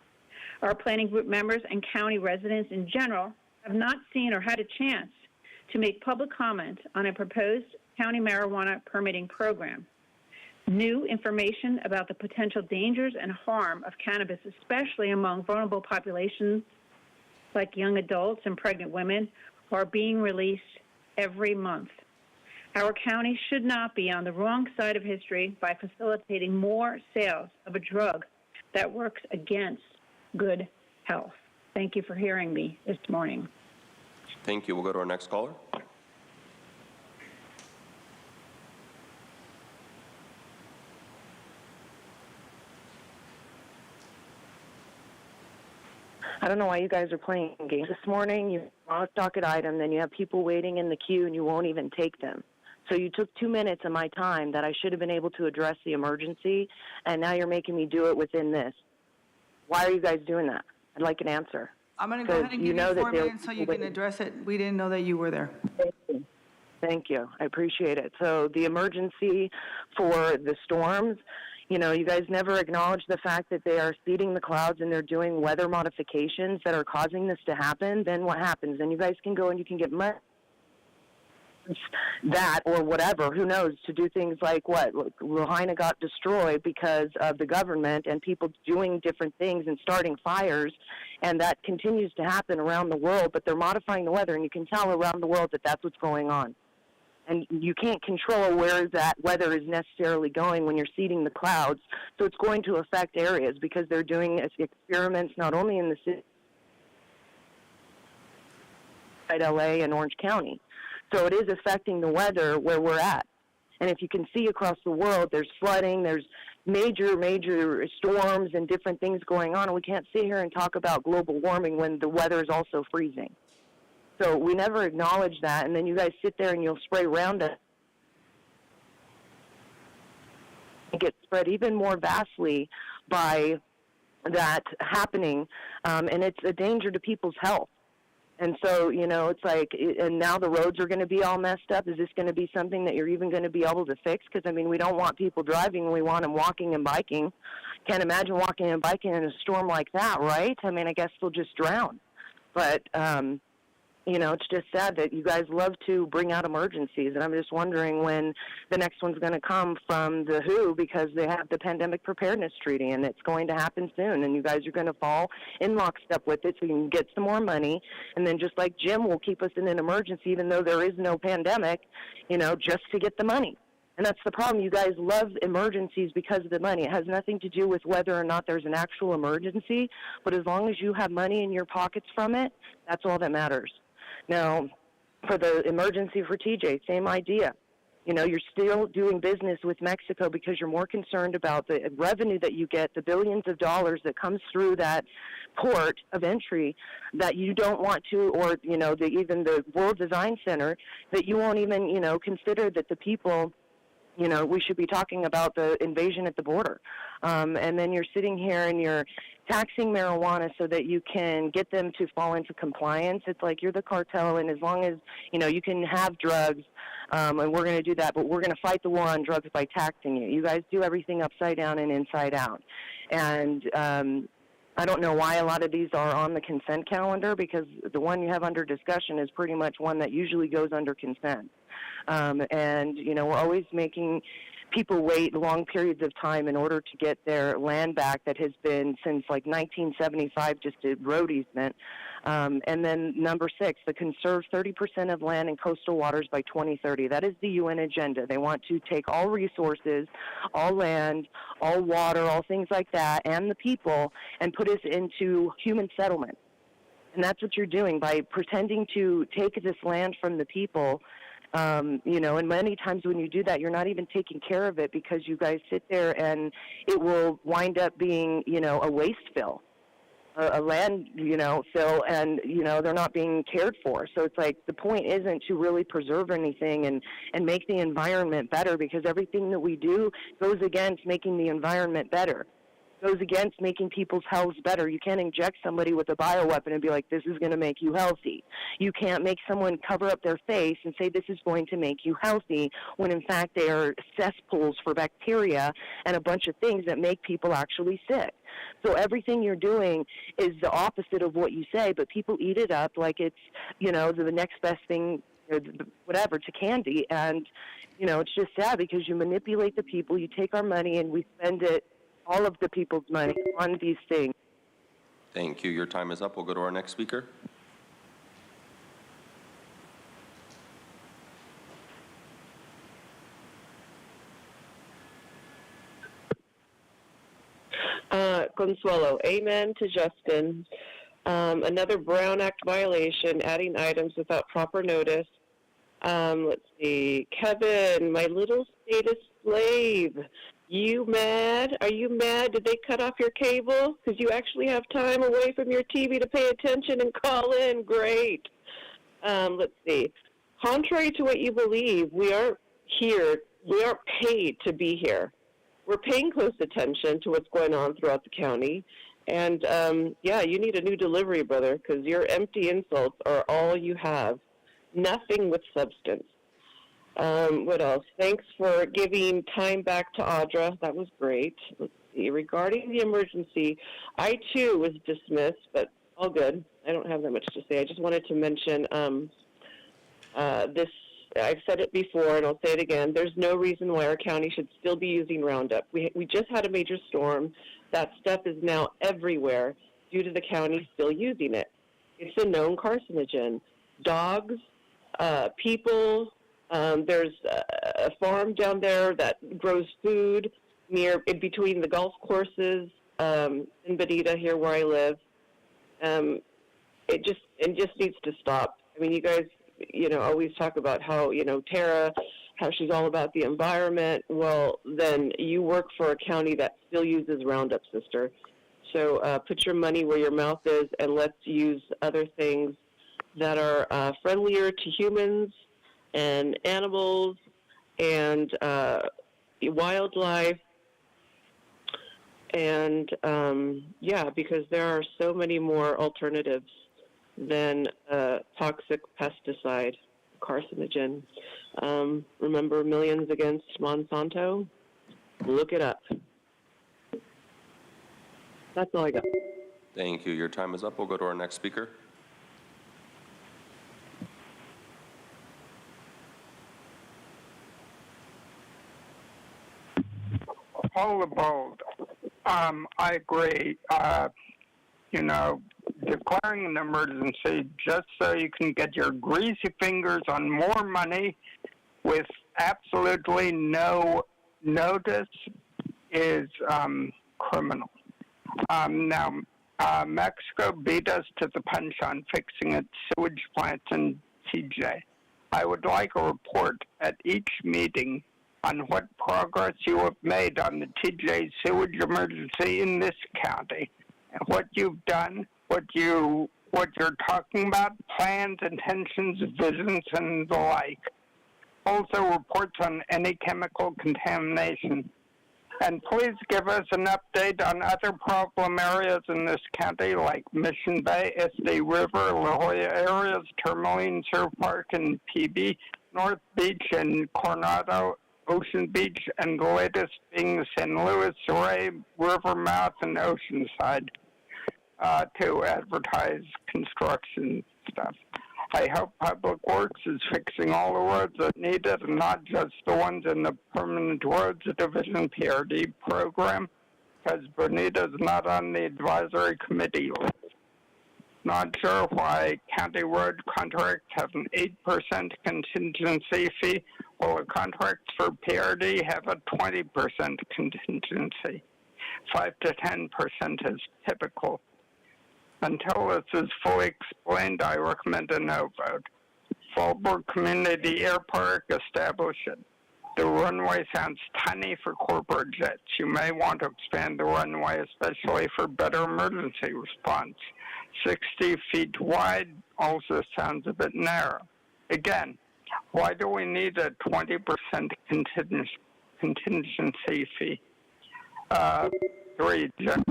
Our planning group members and county residents in general have not seen or had a chance to make public comment on a proposed county marijuana permitting program. New information about the potential dangers and harm of cannabis, especially among vulnerable populations like young adults and pregnant women, are being released every month. Our county should not be on the wrong side of history by facilitating more sales of a drug that works against good health. Thank you for hearing me this morning. Thank you. We'll go to our next caller. I don't know why you guys are playing games. This morning, you have a docket item, then you have people waiting in the queue, and you won't even take them. So you took 2 minutes of my time that I should have been able to address the emergency, and now you're making me do it within this. Why are you guys doing that? I'd like an answer. I'm going to go ahead and give you 4 minutes so you can address it. We didn't know that you were there. Thank you. I appreciate it. So the emergency for the storms, you guys never acknowledge the fact that they are seeding the clouds and they're doing weather modifications that are causing this to happen. Then what happens? Then you guys can go and you can get mud. that or whatever, who knows, to do things like what? Lahaina got destroyed because of the government and people doing different things and starting fires, and that continues to happen around the world, but they're modifying the weather, and you can tell around the world that that's what's going on. And you can't control where that weather is necessarily going when you're seeding the clouds. So it's going to affect areas because they're doing experiments not only in the city, LA and Orange County. So it is affecting the weather where we're at. And if you can see across the world, there's flooding, there's major storms and different things going on. And we can't sit here and talk about global warming when the weather is also freezing. So we never acknowledge that, and then you guys sit there and you'll spray Roundup. It gets spread even more vastly by that happening, and it's a danger to people's health. And so, you know, it's like, and now the roads are going to be all messed up. Is this going to be something that you're even going to be able to fix? Because, I mean, we don't want people driving. We want them walking and biking. Can't imagine walking and biking in a storm like that, right? I mean, I guess they'll just drown. But, you know, it's just sad that you guys love to bring out emergencies, and I'm just wondering when the next one's going to come from the WHO, because they have the Pandemic Preparedness Treaty, and it's going to happen soon, and you guys are going to fall in lockstep with it so you can get some more money, and then just like Jim will keep us in an emergency even though there is no pandemic, you know, just to get the money. And that's the problem. You guys love emergencies because of the money. It has nothing to do with whether or not there's an actual emergency, but as long as you have money in your pockets from it, that's all that matters. Now, for the emergency for TJ, same idea. You know, you're still doing business with Mexico because you're more concerned about the revenue that you get, the billions of dollars that comes through that port of entry that you don't want to, or, you know, even the World Design Center, that you won't even, you know, consider that the people, you know, we should be talking about the invasion at the border. And then you're sitting here and you're taxing marijuana so that you can get them to fall into compliance. It's like you're the cartel, and as long as, you know, you can have drugs, and we're going to do that, but we're going to fight the war on drugs by taxing you. You guys do everything upside down and inside out. And I don't know why a lot of these are on the consent calendar, because the one you have under discussion is pretty much one that usually goes under consent. And, you know, we're always making people wait long periods of time in order to get their land back that has been since like 1975 just a road easement. And then number 6, the conserve 30% of land and coastal waters by 2030. That is the UN agenda. They want to take all resources, all land, all water, all things like that, and the people, and put us into human settlement. And that's what you're doing by pretending to take this land from the people. You know, and many times when you do that, you're not even taking care of it, because you guys sit there and it will wind up being, you know, a waste fill, a land, you know, fill, and, you know, they're not being cared for. So it's like the point isn't to really preserve anything and make the environment better, because everything that we do goes against making the environment better. Goes against making people's health better. You can't inject somebody with a bioweapon and be like, this is going to make you healthy. You can't make someone cover up their face and say this is going to make you healthy, when in fact they are cesspools for bacteria and a bunch of things that make people actually sick. So everything you're doing is the opposite of what you say, but people eat it up like it's, you know, the next best thing, or whatever, to candy. And, you know, it's just sad because you manipulate the people, you take our money and we spend it, all of the people's money, on these things. Thank you. Your time is up. We'll go to our next speaker. Consuelo, amen to Justin. Another Brown Act violation, adding items without proper notice. Let's see. Kevin, my little status slave. You mad? Are you mad? Did they cut off your cable? Because you actually have time away from your TV to pay attention and call in. Great. Let's see. Contrary to what you believe, we aren't here. We aren't paid to be here. We're paying close attention to what's going on throughout the county. And, yeah, you need a new delivery, brother, because your empty insults are all you have. Nothing with substance. What else? Thanks for giving time back to Audra. That was great. Let's see. Regarding the emergency, I, too, was dismissed, but all good. I don't have that much to say. I just wanted to mention this I've said it before, and I'll say it again. There's no reason why our county should still be using Roundup. We just had a major storm. That stuff is now everywhere due to the county still using it. It's a known carcinogen. Dogs, people, there's a farm down there that grows food in between the golf courses in Bonita, here where I live. It just needs to stop. I mean, you guys, always talk about how, Tara, how she's all about the environment. Well, then you work for a county that still uses Roundup, sister. So put your money where your mouth is, and let's use other things that are friendlier to humans and animals and wildlife. And, because there are so many more alternatives than toxic pesticide, carcinogen. Remember Millions Against Monsanto? Look it up. That's all I got. Thank you. Your time is up. We'll go to our next speaker. Paula Bold. I agree. Declaring an emergency just so you can get your greasy fingers on more money with absolutely no notice is criminal. Now, Mexico beat us to the punch on fixing its sewage plants in TJ. I would like a report at each meeting on what progress you have made on the TJ sewage emergency in this county, and what you've done, what you're talking about, plans, intentions, visions, and the like. Also reports on any chemical contamination. And please give us an update on other problem areas in this county like Mission Bay, SD River, La Jolla areas, Tourmaline, Surf Park, and PB, North Beach, and Coronado, Ocean Beach, and the latest being San Luis Rey, Rivermouth, and Oceanside to advertise construction stuff. I hope Public Works is fixing all the roads that need it and not just the ones in the Permanent Roads Division PRD program, because Bonita's not on the advisory committee list. Not sure why county road contracts have an 8% contingency fee, while the contracts for PRD have a 20% contingency. 5 to 10% is typical. Until this is fully explained, I recommend a no vote. Fallbrook Community Air Park, establish it. The runway sounds tiny for corporate jets. You may want to expand the runway, especially for better emergency response. 60 feet wide also sounds a bit narrow. Again, why do we need a 20% contingency fee? 3, Jen.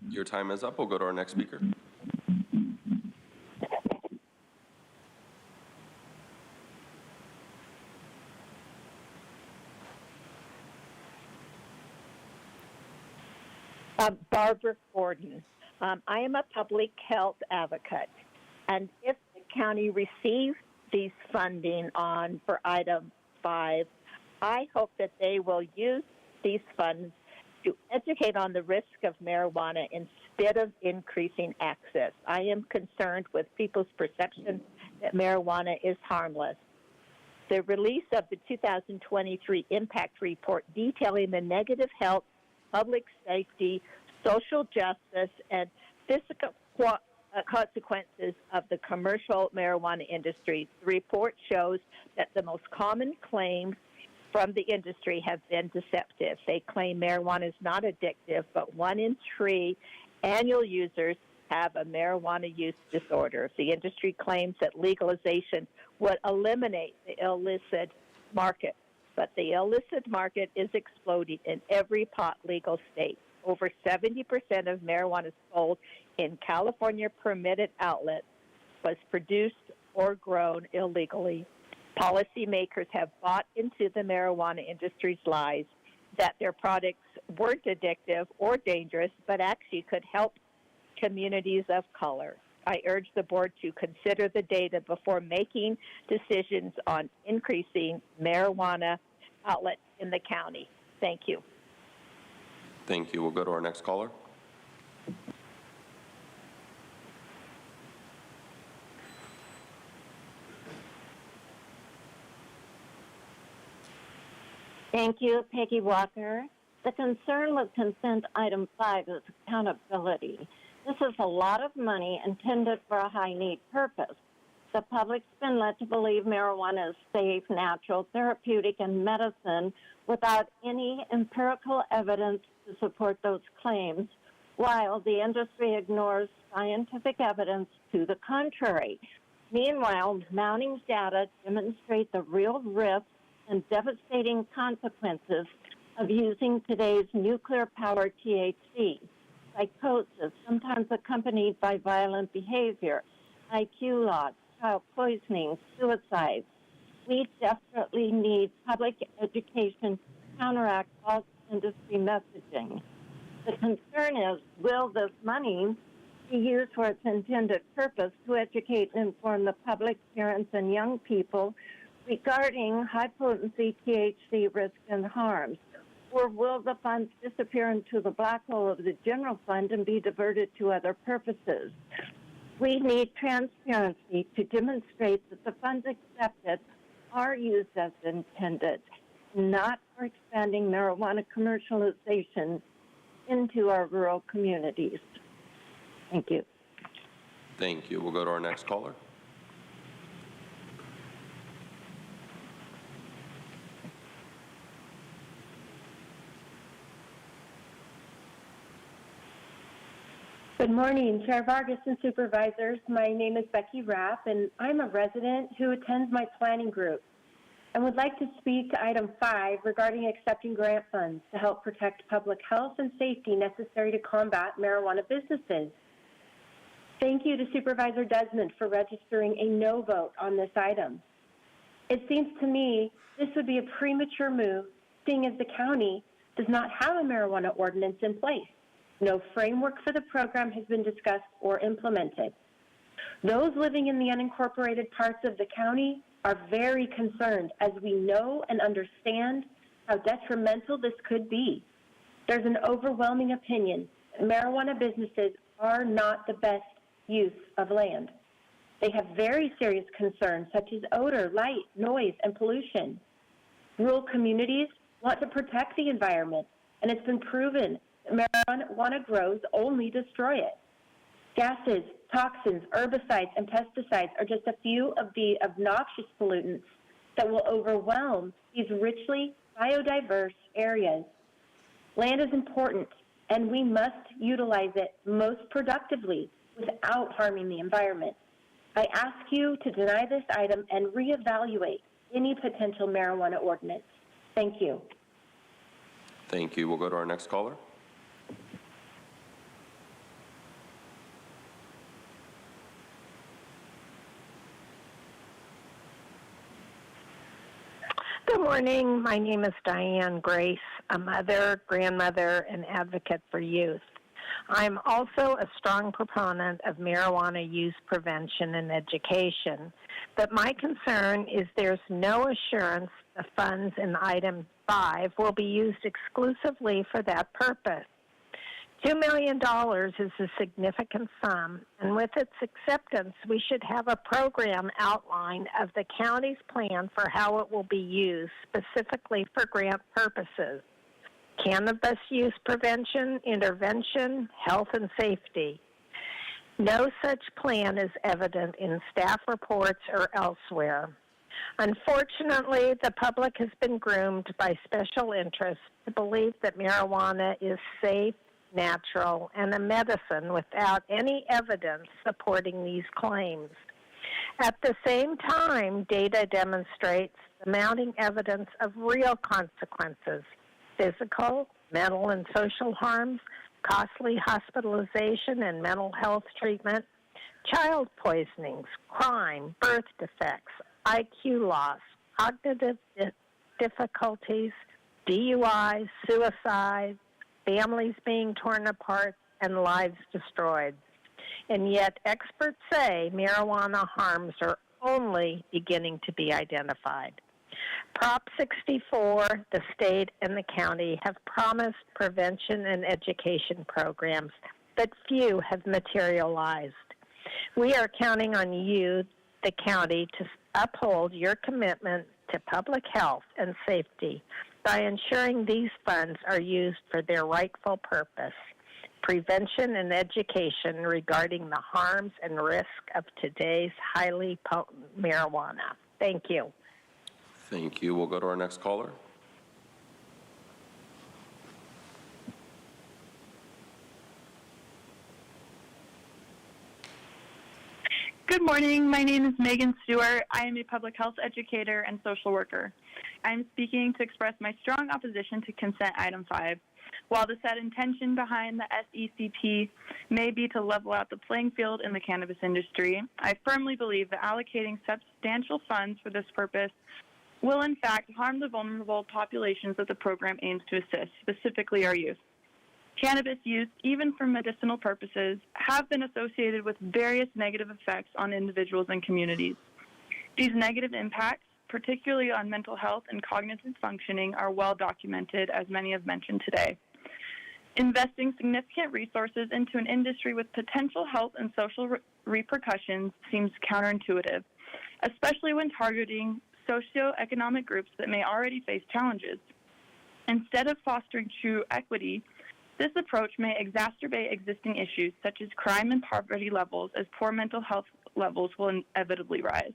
Your time is up. We'll go to our next speaker. Barbara Gordon. I am a public health advocate, and if the county receives these funding for item 5, I hope that they will use these funds to educate on the risk of marijuana instead of increasing access. I am concerned with people's perception that marijuana is harmless. The release of the 2023 impact report detailing the negative health, public safety, social justice, and physical consequences of the commercial marijuana industry. The report shows that the most common claims from the industry have been deceptive. They claim marijuana is not addictive, but 1 in 3 annual users have a marijuana use disorder. The industry claims that legalization would eliminate the illicit market, but the illicit market is exploding in every pot legal state. Over 70% of marijuana sold in California permitted outlets was produced or grown illegally. Policymakers have bought into the marijuana industry's lies that their products weren't addictive or dangerous, but actually could help communities of color. I urge the board to consider the data before making decisions on increasing marijuana outlets in the county. Thank you. Thank you. We'll go to our next caller. Thank you, Peggy Walker. The concern with consent item 5 is accountability. This is a lot of money intended for a high-need purpose. The public's been led to believe marijuana is safe, natural, therapeutic, and medicine without any empirical evidence to support those claims, while the industry ignores scientific evidence to the contrary. Meanwhile, mounting data demonstrate the real risks and devastating consequences of using today's nuclear-powered THC. Psychosis, sometimes accompanied by violent behavior, IQ loss, child poisoning, suicides. We desperately need public education to counteract false industry messaging. The concern is, will this money be used for its intended purpose to educate and inform the public, parents, and young people regarding high-potency THC risks and harms? Or will the funds disappear into the black hole of the general fund and be diverted to other purposes? We need transparency to demonstrate that the funds accepted are used as intended, not for expanding marijuana commercialization into our rural communities. Thank you. Thank you. We'll go to our next caller. Good morning, Chair Vargas and Supervisors. My name is Becky Rapp, and I'm a resident who attends my planning group and would like to speak to item 5 regarding accepting grant funds to help protect public health and safety necessary to combat marijuana businesses. Thank you to Supervisor Desmond for registering a no vote on this item. It seems to me this would be a premature move, seeing as the county does not have a marijuana ordinance in place. No framework for the program has been discussed or implemented. Those living in the unincorporated parts of the county are very concerned, as we know and understand how detrimental this could be. There's an overwhelming opinion that marijuana businesses are not the best use of land. They have very serious concerns such as odor, light, noise, and pollution. Rural communities want to protect the environment, and it's been proven marijuana grows only destroy it. Gases, toxins, herbicides, and pesticides are just a few of the obnoxious pollutants that will overwhelm these richly biodiverse areas. Land is important, and we must utilize it most productively without harming the environment. I ask you to deny this item and reevaluate any potential marijuana ordinance. Thank you. Thank you. We'll go to our next caller. Good morning. My name is Diane Grace, a mother, grandmother, and advocate for youth. I'm also a strong proponent of marijuana use prevention and education, but my concern is there's no assurance the funds in item 5 will be used exclusively for that purpose. $2 million is a significant sum, and with its acceptance, we should have a program outline of the county's plan for how it will be used, specifically for grant purposes. Cannabis use prevention, intervention, health and safety. No such plan is evident in staff reports or elsewhere. Unfortunately, the public has been groomed by special interests to believe that marijuana is safe, natural, and a medicine without any evidence supporting these claims. At the same time, data demonstrates the mounting evidence of real consequences: physical, mental, and social harms, costly hospitalization and mental health treatment, child poisonings, crime, birth defects, IQ loss, cognitive difficulties, DUIs, suicide, families being torn apart, and lives destroyed. and yet experts say marijuana harms are only beginning to be identified. Prop 64, the state and the county have promised prevention and education programs, but few have materialized. We are counting on you, the county, to uphold your commitment to public health and safety by ensuring these funds are used for their rightful purpose, prevention and education regarding the harms and risk of today's highly potent marijuana. Thank you. Thank you. We'll go to our next caller. Good morning. My name is Megan Stewart. I am a public health educator and social worker. I am speaking to express my strong opposition to consent item 5. While the said intention behind the SECP may be to level out the playing field in the cannabis industry, I firmly believe that allocating substantial funds for this purpose will in fact harm the vulnerable populations that the program aims to assist, specifically our youth. Cannabis use, even for medicinal purposes, have been associated with various negative effects on individuals and communities. These negative impacts, particularly on mental health and cognitive functioning, are well documented, as many have mentioned today. Investing significant resources into an industry with potential health and social repercussions seems counterintuitive, especially when targeting socioeconomic groups that may already face challenges. Instead of fostering true equity, this approach may exacerbate existing issues such as crime and poverty levels, as poor mental health levels will inevitably rise.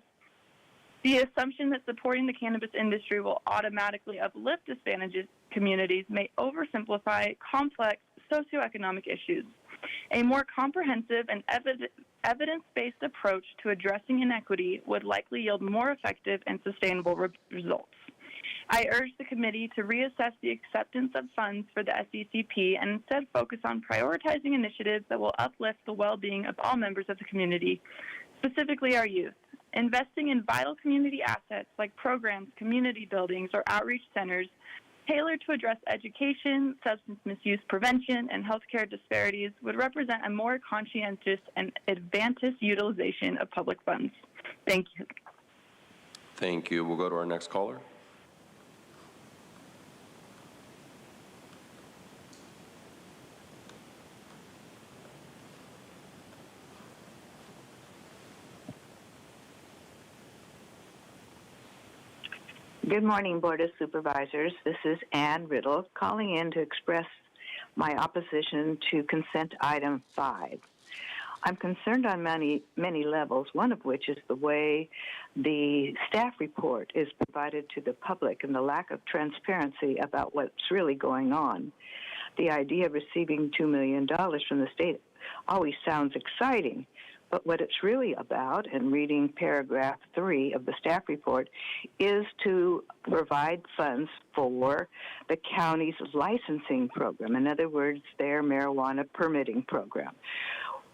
The assumption that supporting the cannabis industry will automatically uplift disadvantaged communities may oversimplify complex socioeconomic issues. A more comprehensive and evidence-based approach to addressing inequity would likely yield more effective and sustainable results. I urge the committee to reassess the acceptance of funds for the SECP and instead focus on prioritizing initiatives that will uplift the well-being of all members of the community, specifically our youth. Investing in vital community assets like programs, community buildings, or outreach centers tailored to address education, substance misuse prevention, and healthcare disparities would represent a more conscientious and advantageous utilization of public funds. Thank you. Thank you. We'll go to our next caller. Good morning, Board of Supervisors. This is Ann Riddle calling in to express my opposition to consent item 5. I'm concerned on many levels, one of which is the way the staff report is provided to the public and the lack of transparency about what's really going on. The idea of receiving $2 million from the state always sounds exciting, but what it's really about, and reading paragraph 3 of the staff report, is to provide funds for the county's licensing program. In other words, their marijuana permitting program.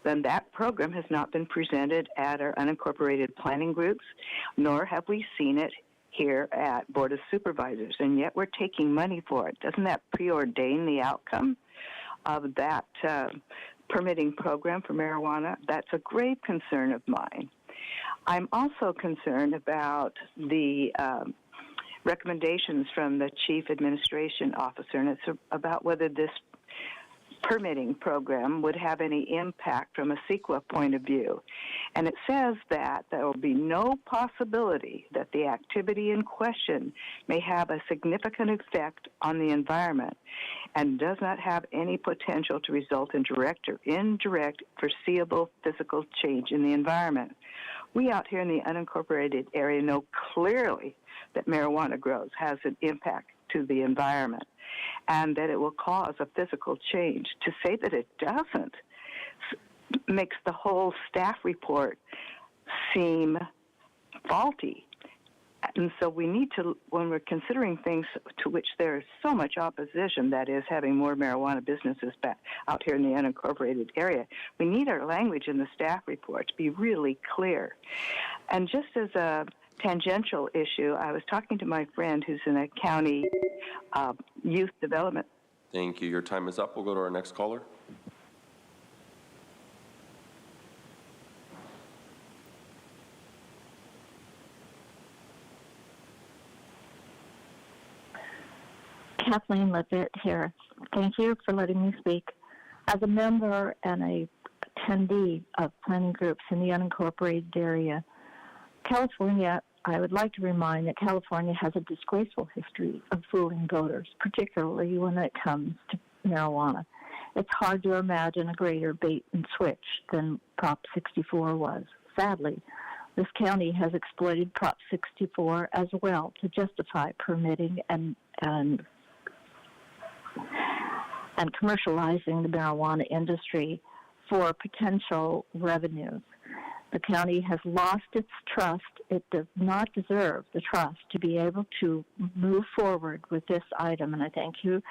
Then that program has not been presented at our unincorporated planning groups, nor have we seen it here at Board of Supervisors, and yet we're taking money for it. Doesn't that preordain the outcome of that permitting program for marijuana? That's a grave concern of mine. I'm also concerned about the recommendations from the Chief Administration Officer, and it's about whether this permitting program would have any impact from a CEQA point of view. And it says that there will be no possibility that the activity in question may have a significant effect on the environment and does not have any potential to result in direct or indirect foreseeable physical change in the environment. We out here in the unincorporated area know clearly that marijuana grows has an impact to the environment and that it will cause a physical change. To say that it doesn't makes the whole staff report seem faulty. And so we need to, when we're considering things to which there is so much opposition, that is having more marijuana businesses back out here in the unincorporated area, we need our language in the staff report to be really clear. And just as a tangential issue, I was talking to my friend who's in a county youth development. Thank you. Your time is up. We'll go to our next caller. Kathleen Lippitt here. Thank you for letting me speak. As a member and a attendee of planning groups in the unincorporated area, California, I would like to remind that California has a disgraceful history of fooling voters, particularly when it comes to marijuana. It's hard to imagine a greater bait and switch than Prop 64 was. Sadly, this county has exploited Prop 64 as well to justify permitting and commercializing the marijuana industry for potential revenues. The county has lost its trust. It does not deserve the trust to be able to move forward with this item, and I thank you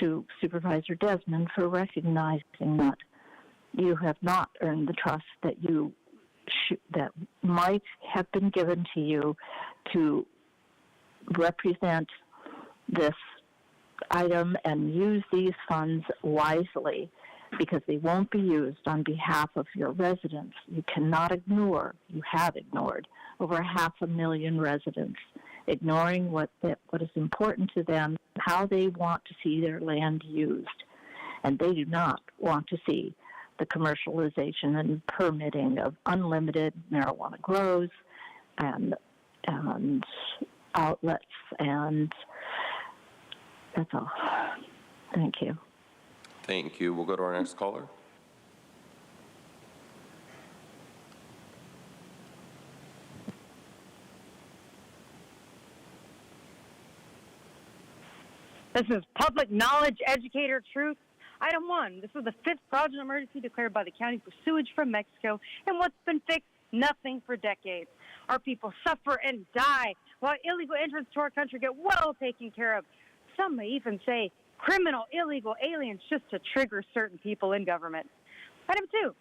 to Supervisor Desmond for recognizing that you have not earned the trust that that might have been given to you to represent this item and use these funds wisely, because they won't be used on behalf of your residents. You cannot ignore, you have ignored over 500,000 residents, ignoring what is important to them, how they want to see their land used. And they do not want to see the commercialization and permitting of unlimited marijuana grows and outlets, and that's all. Thank you. Thank you. We'll go to our next caller. This is Public Knowledge Educator Truth. Item 1, this is the 5th fraudulent emergency declared by the county for sewage from Mexico, and what's been fixed? Nothing for decades. Our people suffer and die while illegal entrants to our country get well taken care of. Some may even say criminal, illegal aliens just to trigger certain people in government. Item 2,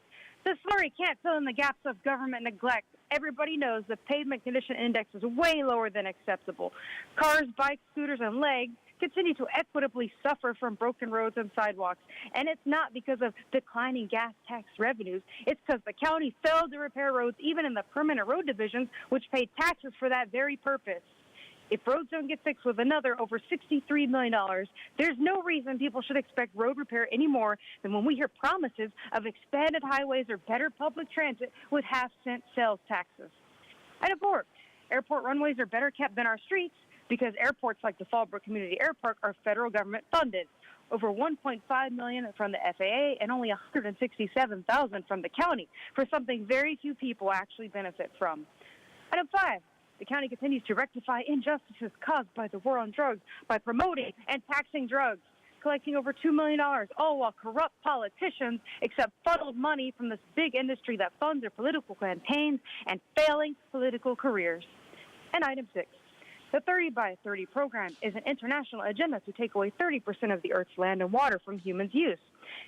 the slurry can't fill in the gaps of government neglect. Everybody knows the pavement condition index is way lower than acceptable. Cars, bikes, scooters, and legs continue to equitably suffer from broken roads and sidewalks. And it's not because of declining gas tax revenues. It's because the county failed to repair roads even in the permanent road divisions, which paid taxes for that very purpose. If roads don't get fixed with another over $63 million, there's no reason people should expect road repair any more than when we hear promises of expanded highways or better public transit with half-cent sales taxes. Item 4, airport runways are better kept than our streets because airports like the Fallbrook Community Airpark are federal government funded. Over $1.5 million from the FAA and only $167,000 from the county for something very few people actually benefit from. Item 5, the county continues to rectify injustices caused by the war on drugs by promoting and taxing drugs, collecting over $2 million, all while corrupt politicians accept funneled money from this big industry that funds their political campaigns and failing political careers. And item 6, the 30 by 30 program is an international agenda to take away 30% of the Earth's land and water from humans' use.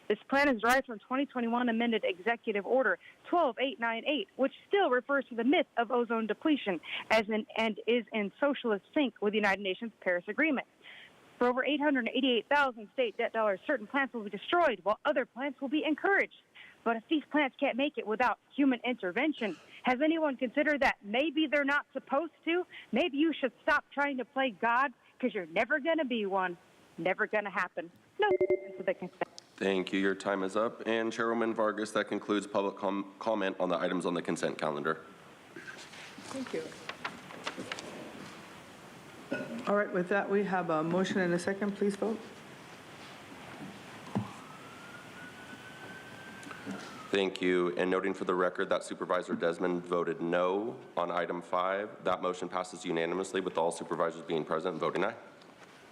This plan is derived from 2021 amended Executive Order 12898, which still refers to the myth of ozone depletion and is in socialist sync with the United Nations Paris Agreement. For over 888,000 state debt dollars, certain plants will be destroyed while other plants will be encouraged. But if these plants can't make it without human intervention, has anyone considered that maybe they're not supposed to? Maybe you should stop trying to play God, because you're never going to be one. Never going to happen. No. Thank you. Your time is up. And Chairwoman Vargas, that concludes public comment on the items on the consent calendar. Thank you. All right, with that, we have a motion and a second. Please vote. Thank you. And noting for the record that Supervisor Desmond voted no on item 5. That motion passes unanimously with all supervisors being present and voting aye.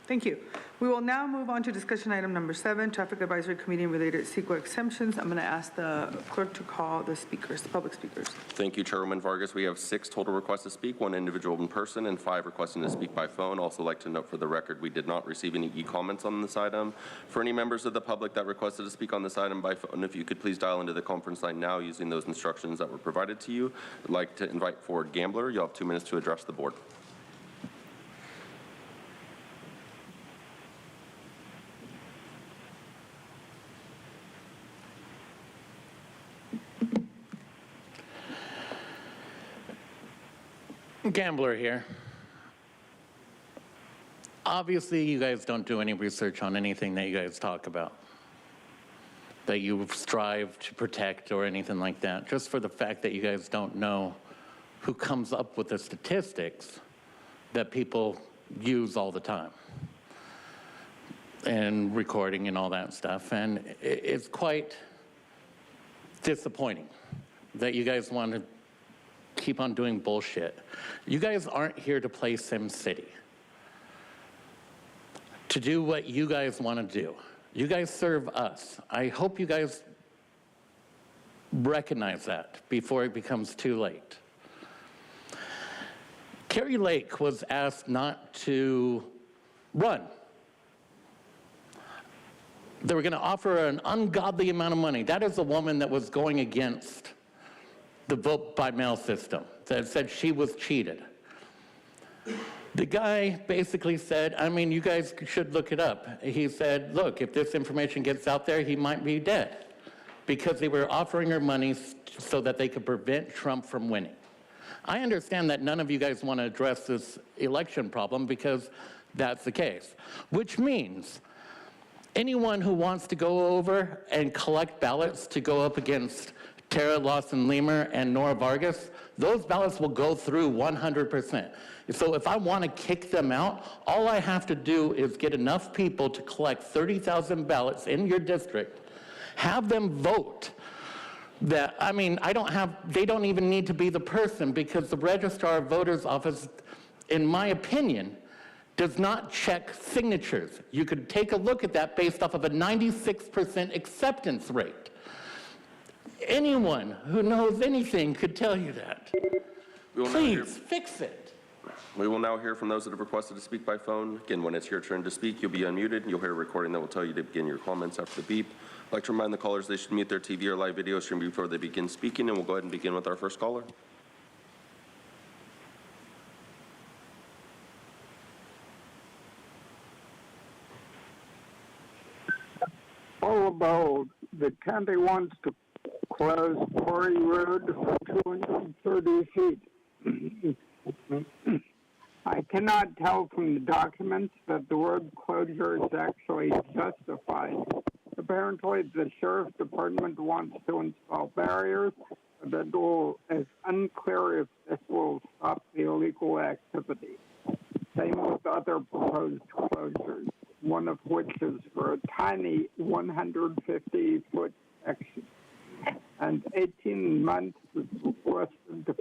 Thank you. We will now move on to discussion item number 7, Traffic Advisory Committee and related CEQA exemptions. I'm going to ask the clerk to call the speakers, the public speakers. Thank you, Chairwoman Vargas. We have 6 total requests to speak, 1 individual in person, and 5 requesting to speak by phone. Also like to note for the record, we did not receive any e-comments on this item. For any members of the public that requested to speak on this item by phone, if you could please dial into the conference line now using those instructions that were provided to you. I'd like to invite forward Gambler. You'll have 2 minutes to address the board. Gambler here. Obviously, you guys don't do any research on anything that you guys talk about, that you strive to protect or anything like that, just for the fact that you guys don't know who comes up with the statistics that people use all the time, and recording and all that stuff. And it's quite disappointing that you guys want to keep on doing bullshit. You guys aren't here to play SimCity, to do what you guys want to do. You guys serve us. I hope you guys recognize that before it becomes too late. Carrie Lake was asked not to run. They were going to offer her an ungodly amount of money. That is a woman that was going against the vote by mail system, that said she was cheated. The guy basically said, I mean, you guys should look it up. He said, look, if this information gets out there, he might be dead, because they were offering her money so that they could prevent Trump from winning. I understand that none of you guys want to address this election problem because that's the case, which means anyone who wants to go over and collect ballots to go up against Tara Lawson-Lemur and Nora Vargas, those ballots will go through 100%. So if I want to kick them out, all I have to do is get enough people to collect 30,000 ballots in your district, have them vote. That, I mean, they don't even need to be the person, because the Registrar of Voters Office, in my opinion, does not check signatures. You could take a look at that based off of a 96% acceptance rate. Anyone who knows anything could tell you that. Please, fix it. We will now hear from those that have requested to speak by phone. Again, when it's your turn to speak, you'll be unmuted, and you'll hear a recording that will tell you to begin your comments after the beep. I'd like to remind the callers they should mute their TV or live video stream before they begin speaking, and we'll go ahead and begin with our first caller. All aboard, the county wants to close Quarry Road for 230 feet. I cannot tell from the documents that the road closure is actually justified. Apparently, the Sheriff's Department wants to install barriers, but it's unclear if this will stop the illegal activity. Same with other proposed closures, one of which is for a tiny 150-foot section. And 18 months is requested to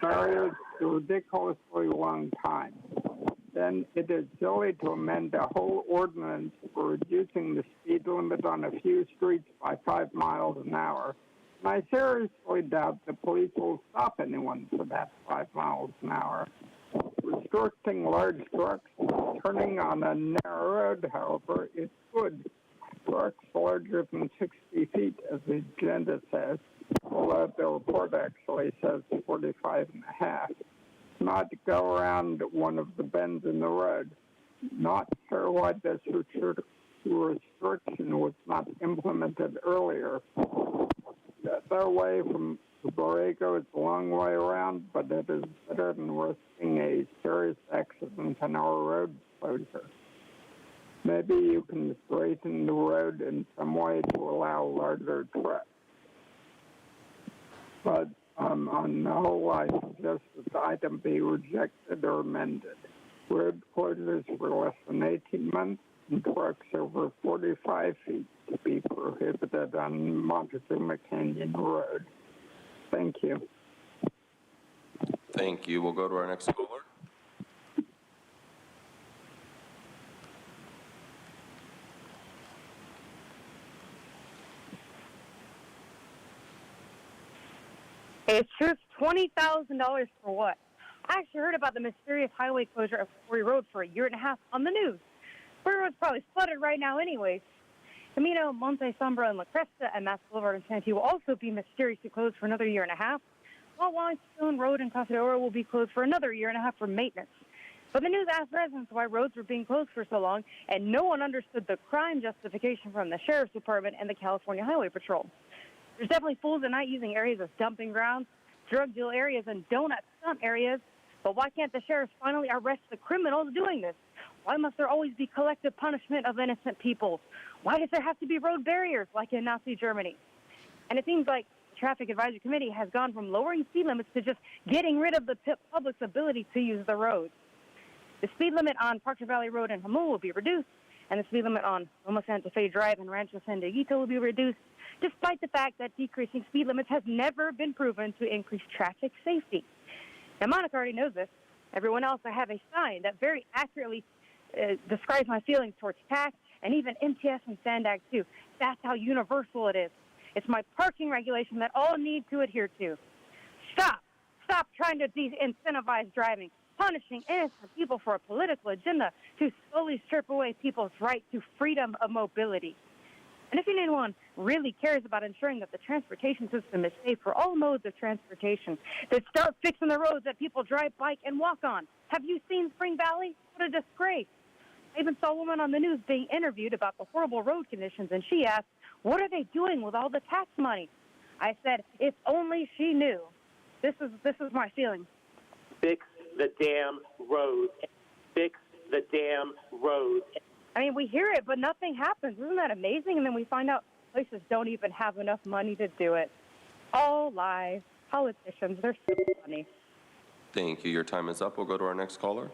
barriers a ridiculously long time. Then it is silly to amend the whole ordinance for reducing the speed limit on a few streets by 5 miles an hour. And I seriously doubt the police will stop anyone for that 5 miles an hour. Restricting large trucks turning on a narrow road, however, is good. Trucks larger than 60 feet, as the agenda says, although the report actually says 45 and a half. Not to go around one of the bends in the road. Not sure why this restriction was not implemented earlier. That way from Borrego, it's a long way around, but it is better than risking a serious accident on our road closure. Maybe you can straighten the road in some way to allow larger trucks. But on the whole, I suggest that the item be rejected or amended. Road closures for less than 18 months and trucks over 45 feet to be prohibited on Montezuma Canyon Road. Thank you. Thank you. We'll go to our next caller. It's just $20,000 for what? I actually heard about the mysterious highway closure of Quarry Road for a year and a half on the news. Quarry Road's probably flooded right now anyways. Camino, Monte Sombra, and La Cresta, and Mass Boulevard and Santee will also be mysteriously closed for another year and a half, while Limestone Road and Casa de Oro will be closed for another year and a half for maintenance. But the news asked residents why roads were being closed for so long, and no one understood the crime justification from the Sheriff's Department and the California Highway Patrol. There's definitely fools at night using areas as dumping grounds, drug deal areas, and donut stunt areas. But why can't the sheriffs finally arrest the criminals doing this? Why must there always be collective punishment of innocent people? Why does there have to be road barriers like in Nazi Germany? And it seems like the Traffic Advisory Committee has gone from lowering speed limits to just getting rid of the public's ability to use the roads. The speed limit on Parker Valley Road in Jamul will be reduced, and the speed limit on Loma Santa Fe Drive and Rancho San Dieguito will be reduced, despite the fact that decreasing speed limits has never been proven to increase traffic safety. Now, Monica already knows this. Everyone else, I have a sign that very accurately describes my feelings towards tax and even MTS and Sandag, too. That's how universal it is. It's my parking regulation that all need to adhere to. Stop trying to de-incentivize driving, punishing innocent people for a political agenda to slowly strip away people's right to freedom of mobility. And if anyone really cares about ensuring that the transportation system is safe for all modes of transportation, then start fixing the roads that people drive, bike, and walk on. Have you seen Spring Valley? What a disgrace. I even saw a woman on the news being interviewed about the horrible road conditions, and she asked, what are they doing with all the tax money? I said, if only she knew. This is my feeling. Fix the damn roads. Fix the damn roads. I mean, we hear it, but nothing happens. Isn't that amazing? And then we find out places don't even have enough money to do it. All lies. Politicians, they're so funny. Thank you. Your time is up. We'll go to our next caller.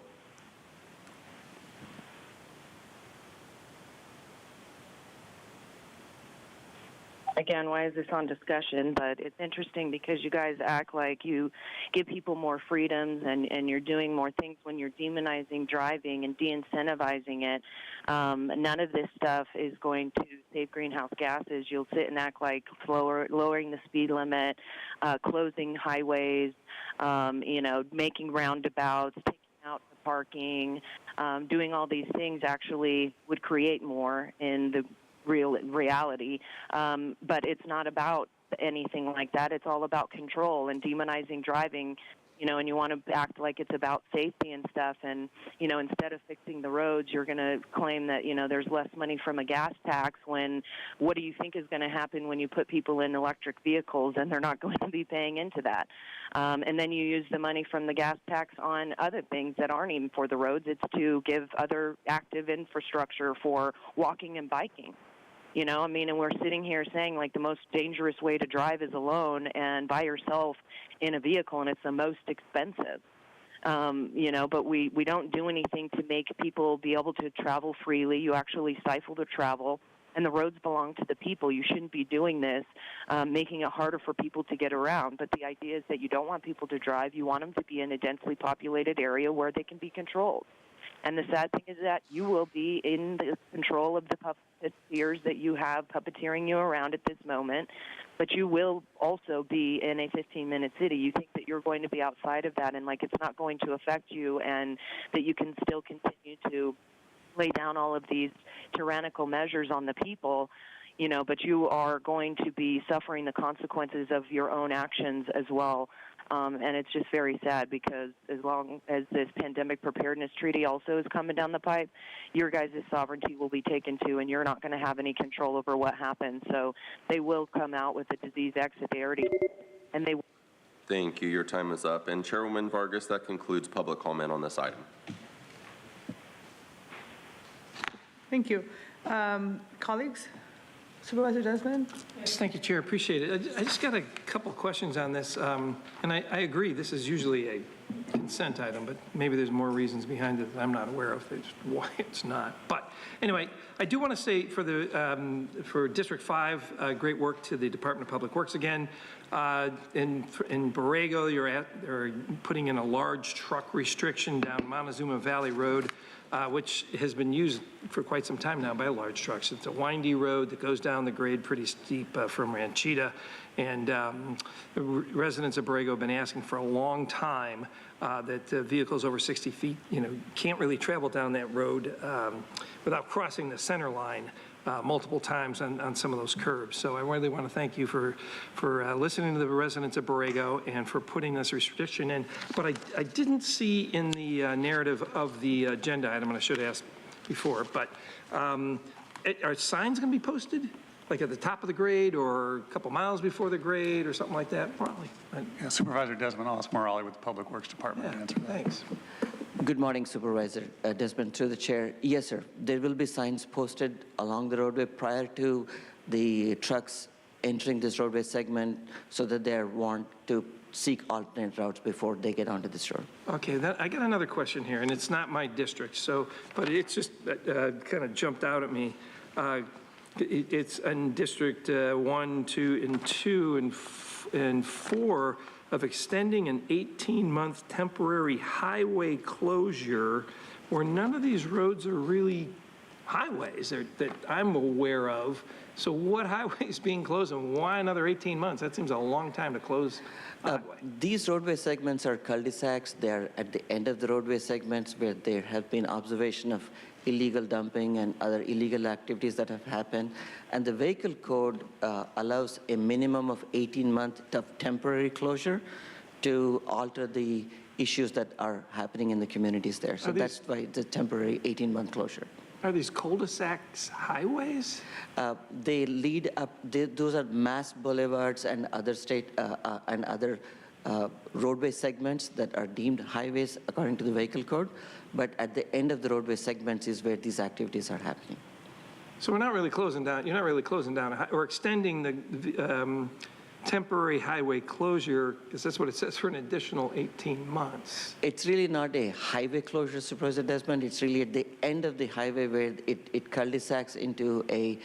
Again, why is this on discussion? But it's interesting because you guys act like you give people more freedoms and you're doing more things when you're demonizing driving and de-incentivizing it. None of this stuff is going to save greenhouse gases. You'll sit and act like lowering the speed limit, closing highways, making roundabouts, taking out the parking, doing all these things actually would create more in the reality, but it's not about anything like that. It's all about control and demonizing driving, and you want to act like it's about safety and stuff, and, instead of fixing the roads, you're going to claim that, there's less money from a gas tax when what do you think is going to happen when you put people in electric vehicles and they're not going to be paying into that? And then you use the money from the gas tax on other things that aren't even for the roads. It's to give other active infrastructure for walking and biking. And we're sitting here saying, like, the most dangerous way to drive is alone and by yourself in a vehicle, and it's the most expensive. But we don't do anything to make people be able to travel freely. You actually stifle the travel, and the roads belong to the people. You shouldn't be doing this, making it harder for people to get around. But the idea is that you don't want people to drive. You want them to be in a densely populated area where they can be controlled. And the sad thing is that you will be in the control of the puppeteers that you have puppeteering you around at this moment, but you will also be in a 15-minute city. You think that you're going to be outside of that and, like, it's not going to affect you and that you can still continue to lay down all of these tyrannical measures on the people, but you are going to be suffering the consequences of your own actions as well. And it's just very sad because as long as this pandemic preparedness treaty also is coming down the pipe, your guys' sovereignty will be taken too, and you're not going to have any control over what happens. So they will come out with a disease exit-arity, and they will. Thank you. Your time is up. And Chairwoman Vargas, that concludes public comment on this item. Thank you. Colleagues? Supervisor Desmond? Yes, thank you, Chair. Appreciate it. I just got a couple questions on this, and I agree this is usually a consent item, but maybe there's more reasons behind it that I'm not aware of why it's not. But anyway, I do want to say for District 5, great work to the Department of Public Works again. In Borrego, they're putting in a large truck restriction down Montezuma Valley Road, which has been used for quite some time now by large trucks. It's a windy road that goes down the grade pretty steep from Ranchita, and the residents of Borrego have been asking for a long time that vehicles over 60 feet, can't really travel down that road without crossing the center line multiple times on some of those curbs. So I really want to thank you for listening to the residents of Borrego and for putting this restriction in. But I didn't see in the narrative of the agenda item, and I should have asked before, but are signs going to be posted? Like at the top of the grade or a couple miles before the grade or something like that? Probably. Yeah, Supervisor Desmond Morale with the Public Works Department to answer that. Thanks. Good morning, Supervisor Desmond, through the chair. Yes, sir. There will be signs posted along the roadway prior to the trucks entering this roadway segment so that they are warned to seek alternate routes before they get onto this road. Okay, I got another question here, and it's not my district, but it's just kind of jumped out at me. It's in District 1, 2, and 4 of extending an 18-month temporary highway closure where none of these roads are really highways that I'm aware of. So what highway is being closed and why another 18 months? That seems a long time to close a highway. These roadway segments are cul-de-sacs. They are at the end of the roadway segments where there have been observation of illegal dumping and other illegal activities that have happened. And the vehicle code allows a minimum of 18-month temporary closure to alter the issues that are happening in the communities there. So that's why it's a temporary 18-month closure. Are these cul-de-sacs highways? They lead up, those are mass boulevards and other roadway segments that are deemed highways according to the vehicle code. But at the end of the roadway segments is where these activities are happening. So we're not really closing down, you're not really closing down, or extending the temporary highway closure, because that's what it says, for an additional 18 months. It's really not a highway closure, Supervisor Desmond. It's really at the end of the highway where it cul-de-sacs into a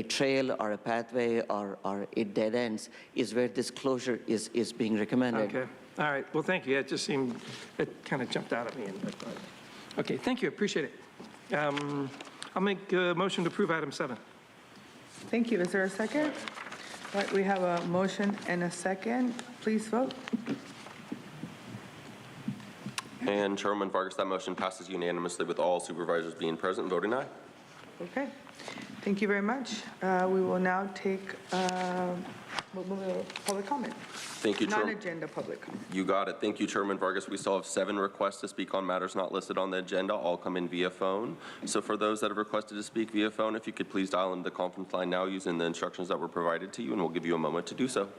trail or a pathway or it dead ends is where this closure is being recommended. Okay, all right, well, thank you. It just seemed, it kind of jumped out at me. Okay, thank you, appreciate it. I'll make a motion to approve item 7. Thank you. Is there a second? All right, we have a motion and a second. Please vote. And Chairwoman Vargas, that motion passes unanimously with all supervisors being present, voting aye. Okay. Thank you very much. We will now take public comment. Thank you, Chairman. Non-agenda public comment. You got it. Thank you, Chairman Vargas. We still have 7 requests to speak on matters not listed on the agenda. All come in via phone. So for those that have requested to speak via phone, if you could please dial into the conference line now using the instructions that were provided to you, and we'll give you a moment to do so.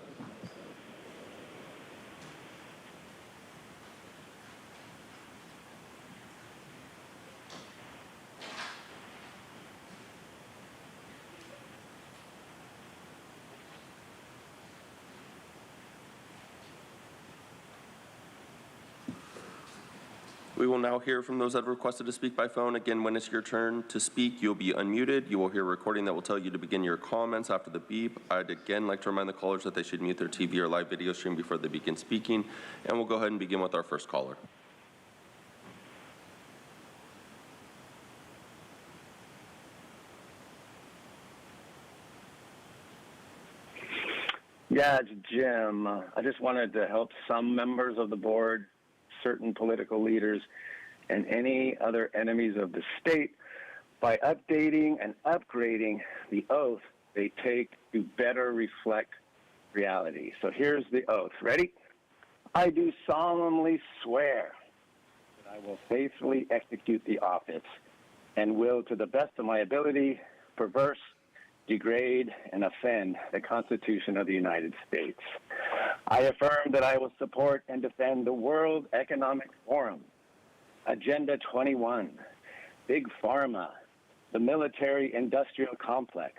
We will now hear from those that have requested to speak by phone. Again, when it's your turn to speak, you'll be unmuted. You will hear a recording that will tell you to begin your comments after the beep. I'd again like to remind the callers that they should mute their TV or live video stream before they begin speaking. And we'll go ahead and begin with our first caller. Yeah, it's Jim. I just wanted to help some members of the board, certain political leaders, and any other enemies of the state by updating and upgrading the oath they take to better reflect reality. So here's the oath. Ready? I do solemnly swear that I will faithfully execute the office and will, to the best of my ability, perverse, degrade, and offend the Constitution of the United States. I affirm that I will support and defend the World Economic Forum, Agenda 21, Big Pharma, the military-industrial complex,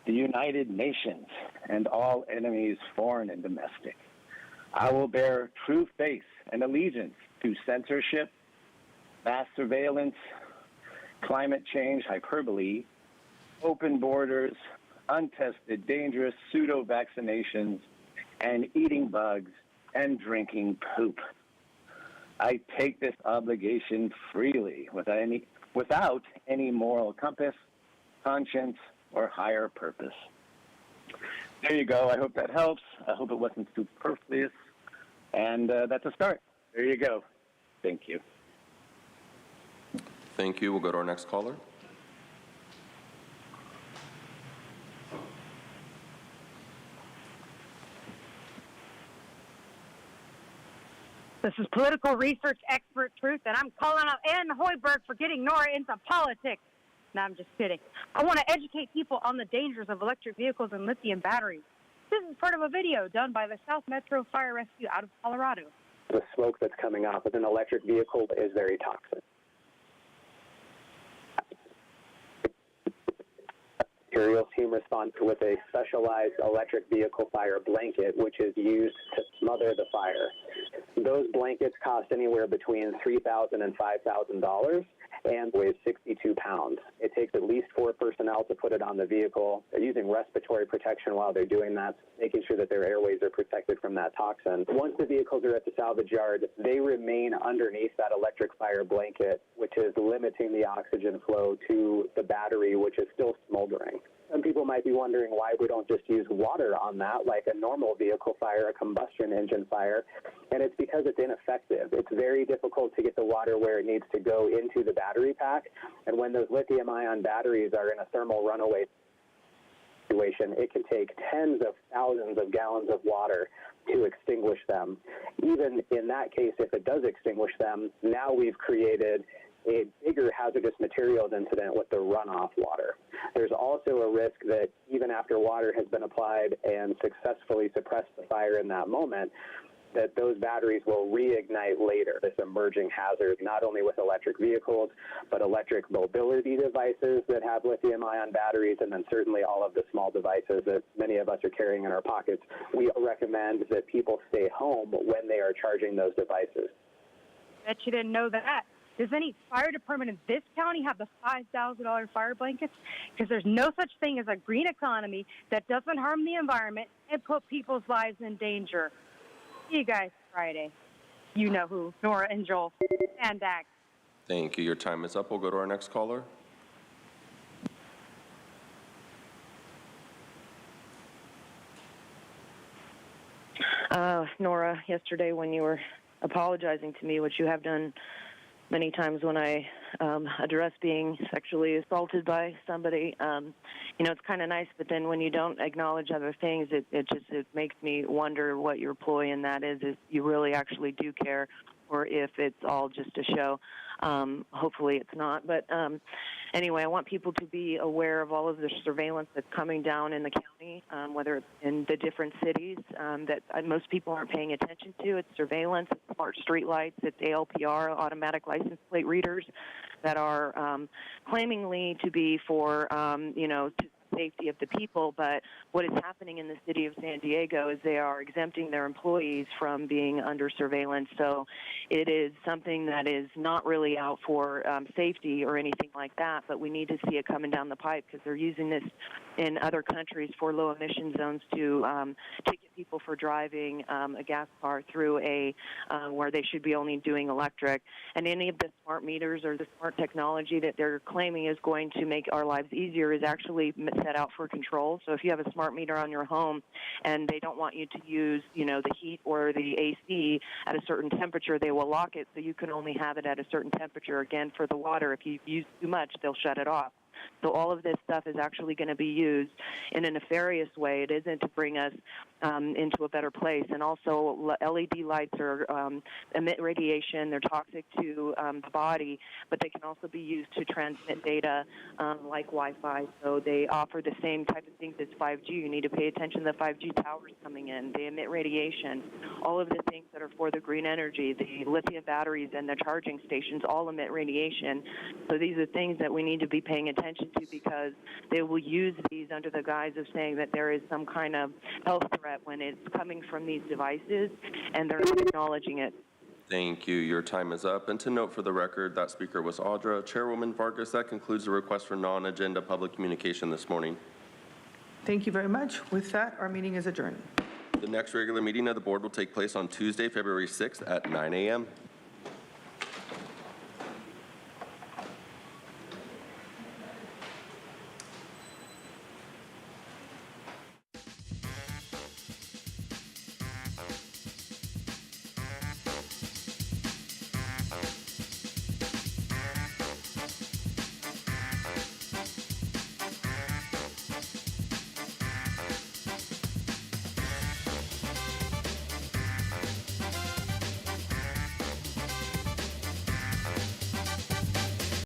the United Nations, and all enemies, foreign and domestic. I will bear true faith and allegiance to censorship, mass surveillance, climate change hyperbole, open borders, untested, dangerous pseudo-vaccinations, and eating bugs and drinking poop. I take this obligation freely without any moral compass, conscience, or higher purpose. There you go. I hope that helps. I hope it wasn't superfluous. And that's a start. There you go. Thank you. Thank you. We'll go to our next caller. This is political research expert Truth, and I'm calling out Ann Hoiberg for getting Nora into politics. No, I'm just kidding. I want to educate people on the dangers of electric vehicles and lithium batteries. This is part of a video done by the South Metro Fire Rescue out of Colorado. the smoke that's coming off of an electric vehicle is very toxic. Materials team responds with a specialized electric vehicle fire blanket, which is used to smother the fire. Those blankets cost anywhere between $3,000 and $5,000 and weighs 62 pounds. It takes at least 4 personnel to put it on the vehicle. They're using respiratory protection while they're doing that, making sure that their airways are protected from that toxin. Once the vehicles are at the salvage yard, they remain underneath that electric fire blanket, which is limiting the oxygen flow to the battery, which is still smoldering. Some people might be wondering why we don't just use water on that, like a normal vehicle fire, a combustion engine fire, and it's because it's ineffective. It's very difficult to get the water where it needs to go into the battery pack, and when those lithium-ion batteries are in a thermal runaway situation, it can take tens of thousands of gallons of water to extinguish them. Even in that case, if it does extinguish them, now we've created a bigger hazardous materials incident with the runoff water. There's also a risk that even after water has been applied and successfully suppressed the fire in that moment, that those batteries will reignite later, this emerging hazard, not only with electric vehicles, but electric mobility devices that have lithium-ion batteries, and then certainly all of the small devices that many of us are carrying in our pockets. We recommend that people stay home when they are charging those devices. Bet you didn't know that. Does any fire department in this county have the $5,000 fire blankets? Because there's no such thing as a green economy that doesn't harm the environment and put people's lives in danger. See you guys Friday. You know who, Nora and Joel. And Dax. Thank you. Your time is up. We'll go to our next caller. Nora, yesterday when you were apologizing to me, which you have done many times when I address being sexually assaulted by somebody, you know, it's kind of nice, but then when you don't acknowledge other things, it makes me wonder what your ploy in that is if you really actually do care or if it's all just a show. Hopefully it's not. But anyway, I want people to be aware of all of the surveillance that's coming down in the county, whether it's in the different cities that most people aren't paying attention to. It's surveillance, it's smart street lights, it's ALPR, automatic license plate readers, that are claimingly to be for, you know, to safety of the people, but what is happening in the city of San Diego is they are exempting their employees from being under surveillance. So it is something that is not really out for safety or anything like that, but we need to see it coming down the pipe because they're using this in other countries for low emission zones to ticket people for driving a gas car through a where they should be only doing electric. And any of the smart meters or the smart technology that they're claiming is going to make our lives easier is actually set out for control. So if you have a smart meter on your home and they don't want you to use, you know, the heat or the AC at a certain temperature, they will lock it so you can only have it at a certain temperature. Again, for the water, if you use too much, they'll shut it off. So all of this stuff is actually going to be used in a nefarious way. It isn't to bring us into a better place. And also LED lights are emit radiation. They're toxic to the body, but they can also be used to transmit data like Wi-Fi. So they offer the same type of things as 5G. You need to pay attention to the 5G towers coming in. They emit radiation. All of the things that are for the green energy, the lithium batteries and the charging stations all emit radiation. So these are things that we need to be paying attention to because they will use these under the guise of saying that there is some kind of health threat when it's coming from these devices, and they're not acknowledging it. Thank you. Your time is up. And to note for the record, that speaker was Audra. Chairwoman Vargas, that concludes the request for non-agenda public communication this morning. Thank you very much. With that, our meeting is adjourned. The next regular meeting of the board will take place on Tuesday, February 6th at 9 a.m.